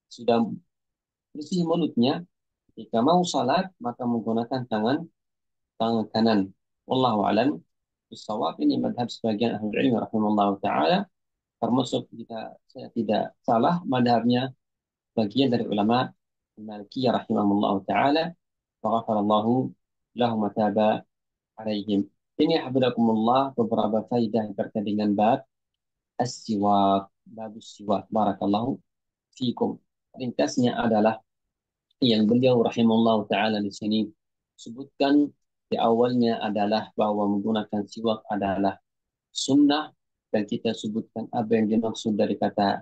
Sudah bersih mulutnya, ketika mau salat maka menggunakan tangan kanan. Wallahu alam bisawab. Ini madhab sebagian ahli ilmu rahimahullah taala, termasuk jika saya tidak salah madhabnya bagian dari ulama Malikiyah rahimahullah taala wa ghafarallahu lahum wa taba alaihim. Ini hafizakumullah beberapa faidah terkait dengan bab as-siwak, bab as-siwak. Barakallahu fikum. Ringkasnya adalah yang beliau rahimahullah taala di sini sebutkan di awalnya adalah bahwa menggunakan siwak adalah sunnah, dan kita sebutkan apa yang dimaksud dari kata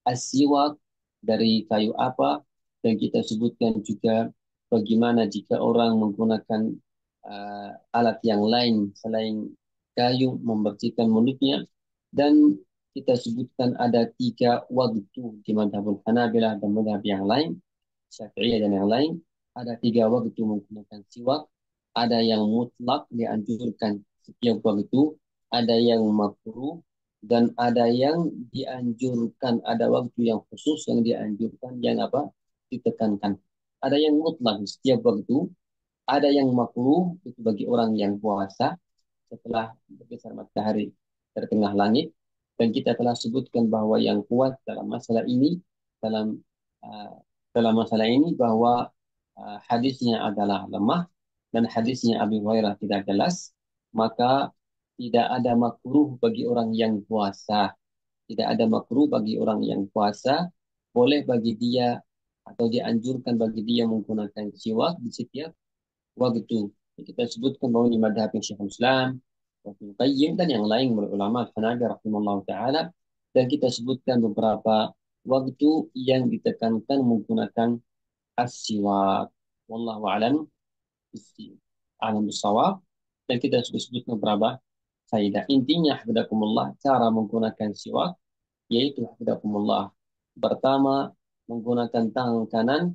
as-siwak, dari kayu apa, dan kita sebutkan juga bagaimana jika orang menggunakan alat yang lain selain kayu membersihkan mulutnya, dan kita sebutkan ada 3 waktu di madhabul Hanabilah dan madhab yang lain, Syafi'iyah dan yang lain, ada 3 waktu menggunakan siwak, ada yang mutlak dianjurkan setiap waktu, ada yang makruh, dan ada yang dianjurkan, ada waktu yang khusus yang dianjurkan, yang apa? Ditekankan. Ada yang mutlak setiap waktu, ada yang makruh itu bagi orang yang puasa setelah bergeser matahari dari tengah langit, dan kita telah sebutkan bahwa yang kuat dalam masalah ini dalam uh, dalam masalah ini bahwa hadisnya adalah lemah dan hadisnya Abu Hurairah tidak jelas, maka tidak ada makruh bagi orang yang puasa. Tidak ada makruh bagi orang yang puasa. Boleh bagi dia atau dianjurkan bagi dia menggunakan siwak di setiap waktu. Kita sebutkan bahwa ini madhab Syekhul Islam, Ibnu Qayyim dan yang lain ulama Hanafi rahimahullah taala, dan kita sebutkan beberapa waktu yang ditekankan menggunakan as-siwak. Wallahu a'lam bisawab. Dan kita sudah sebut beberapa faedah. Intinya, hafizakumullah, cara menggunakan siwak yaitu hafizakumullah. Pertama, menggunakan tangan kanan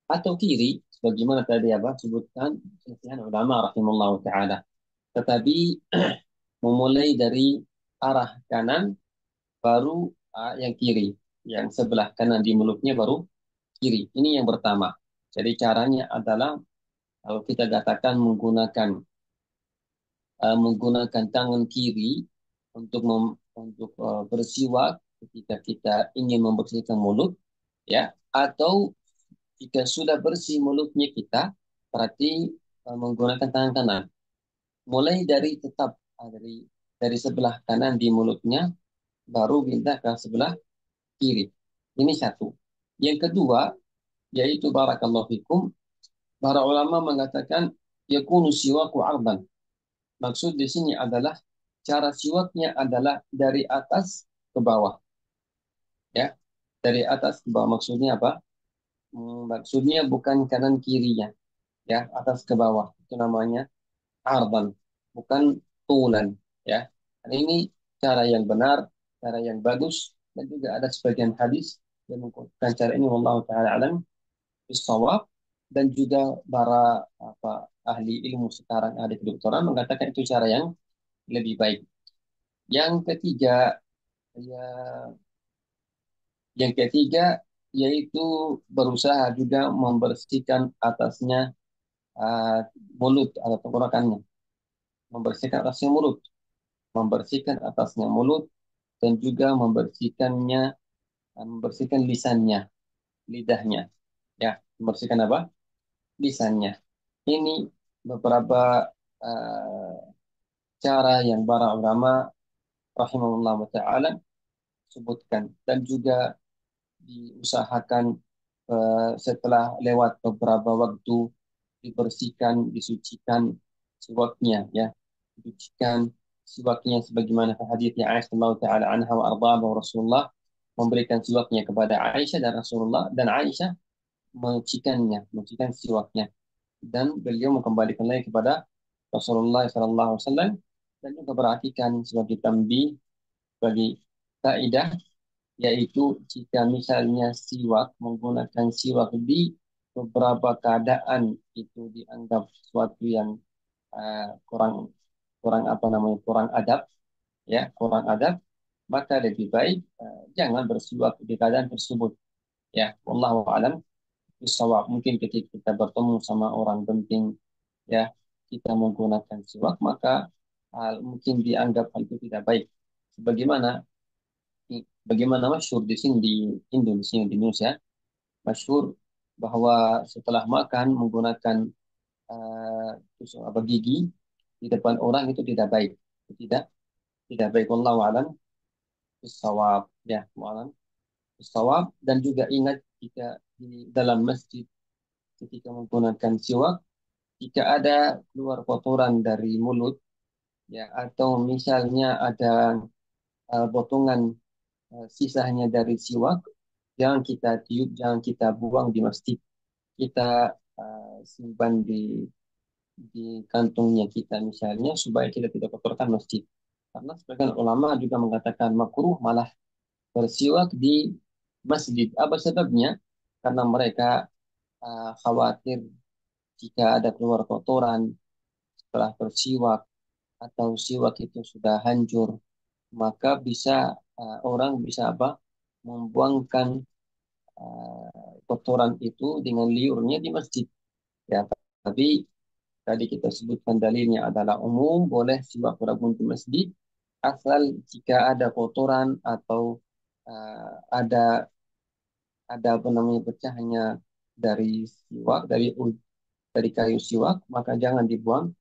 atau kiri, sebagaimana tadi apa sebutkan sebagian ulama rahimahullah taala. Tetapi memulai dari arah kanan baru yang kiri, yang sebelah kanan di mulutnya baru kiri. Ini yang pertama. Jadi caranya adalah kalau kita katakan menggunakan tangan kiri untuk bersiwak ketika kita ingin membersihkan mulut, ya, atau jika sudah bersih mulutnya kita, berarti menggunakan tangan kanan. Mulai dari dari sebelah kanan di mulutnya, baru pindah ke sebelah kiri. Ini satu. Yang kedua, yaitu barakallahu fikum, para ulama mengatakan yakunu siwaku ardan. Maksud di sini adalah cara siwaknya adalah dari atas ke bawah, ya. Dari atas ke bawah maksudnya apa? Maksudnya bukan kanan kirinya, ya, atas ke bawah. Itu namanya ardan, bukan tulan, ya. Dan ini cara yang benar, cara yang bagus, dan juga ada sebagian hadis yang mengatakan cara ini wallahu taala alam bisawab, dan juga para ahli ilmu sekarang, ahli kedokteran mengatakan itu cara yang lebih baik. Yang ketiga, ya, yang ketiga yaitu berusaha juga membersihkan atasnya uh, mulut atau tenggorokannya, membersihkan atasnya mulut, membersihkan atasnya mulut, dan juga membersihkan lisannya, lidahnya, ya, membersihkan apa? Lisannya. Ini beberapa uh, cara yang para ulama rahimahullah taala sebutkan, dan juga diusahakan setelah lewat beberapa waktu dibersihkan, disucikan siwaknya, ya, disucikan siwaknya sebagaimana hadisnya Aisyah taala anha wa arda bahwa Rasulullah memberikan siwaknya kepada Aisyah dan Rasulullah, dan Aisyah mencucikan siwaknya, dan beliau mengembalikan lagi kepada Rasulullah sallallahu alaihi wasallam, dan juga perhatikan sebagai tambi bagi kaidah, yaitu jika misalnya menggunakan siwak di beberapa keadaan itu dianggap sesuatu yang kurang kurang apa namanya kurang adab, ya, kurang adab, maka lebih baik jangan bersiwak di keadaan tersebut, ya. Wallahu alam bisawab. Mungkin ketika kita bertemu sama orang penting, ya, kita menggunakan siwak, maka mungkin dianggap hal itu tidak baik, sebagaimana bagaimana masyhur di sini di Indonesia masyhur bahwa setelah makan menggunakan tusuk apa gigi di depan orang itu tidak baik, tidak tidak baik. Wallahu alam bisawab, ya, wallahu bisawab. Dan juga ingat, jika di dalam masjid ketika menggunakan siwak, jika ada keluar kotoran dari mulut, ya, atau misalnya ada potongan sisanya dari siwak, jangan kita tiup, jangan kita buang di masjid. Kita simpan di kantongnya kita misalnya, supaya kita tidak kotorkan masjid. Karena sebagian ulama juga mengatakan makruh malah bersiwak di masjid. Apa sebabnya? Karena mereka khawatir jika ada keluar kotoran setelah bersiwak, atau siwak itu sudah hancur, maka orang bisa apa? Membuangkan kotoran itu dengan liurnya di masjid. Ya, tapi tadi kita sebutkan dalilnya adalah umum, boleh siwak walaupun di masjid, asal jika ada kotoran atau ada apa namanya pecahannya dari dari kayu siwak, maka jangan dibuang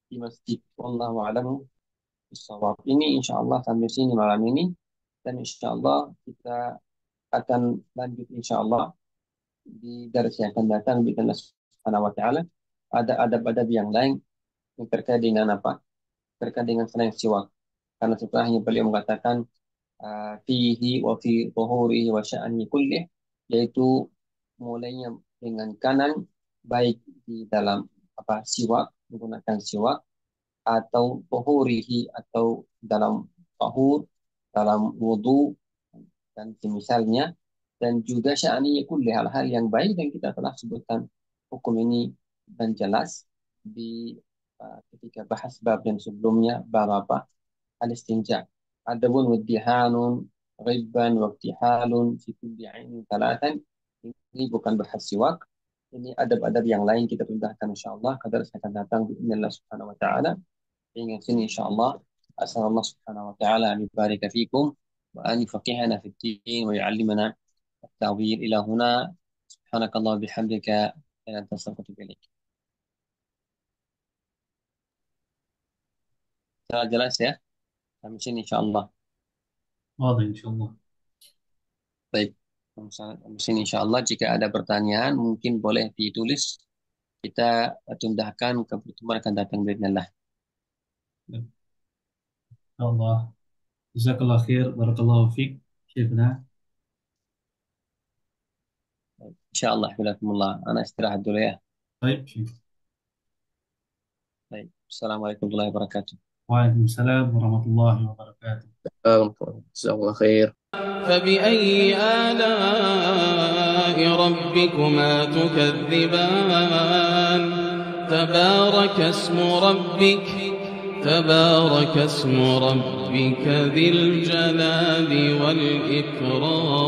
di masjid. Wallahu a'lam bishawab. Ini insya Allah sampai sini malam ini, dan insya Allah kita akan lanjut insya Allah di darah yang akan datang di Allah Subhanahu wa taala. Ada adab-adab yang lain yang terkait dengan apa? Terkait dengan selain siwak. Karena setelahnya beliau mengatakan fihi wa fi tuhurihi wa sya'ni kullih, yaitu mulainya dengan kanan, baik di dalam siwak, menggunakan siwak, atau tuhurihi, atau dalam tahur, dalam wudu dan semisalnya, dan juga sya'ni kulli, hal-hal yang baik, dan kita telah sebutkan hukum ini dan jelas di ketika bahas bab yang sebelumnya, bab apa? Al-istinja. Adapun waddihanun, ghibban, waktihalun, fi kulli ainin talatan, ini bukan bahas siwak. Ini adab-adab yang lain kita perintahkan insyaallah kadar akan datang bismillah subhanahu wa ta'ala. Hingga sini insyaallah. Asallallahu subhanahu wa ta'ala an yubarika fikum wa an yufaqihana fid din wa yu'allimana at-ta'wil. Ila huna subhanakallah bihamdika la ilaha illa anta astaghfiruka wa atubu ilaik. Salah jelas ya? Sampai sini insyaallah. واضح إن شاء الله. Baik. Sampai sini insyaallah. Jika ada pertanyaan mungkin boleh ditulis. Kita tundahkan ke pertemuan akan datang bismillah. إن شاء الله. جزاك الله خير. بارك الله فيك شيخنا. Insyaallah. Bismillah. Ana istirahat dulu ya. طيب شيخ. Baik. Assalamualaikum warahmatullahi wabarakatuh. وعليكم السلام ورحمة الله وبركاته. جزاكم الله خير. فبأي آلاء ربكما تكذبان تبارك اسم ربك ذي الجلال والإكرام.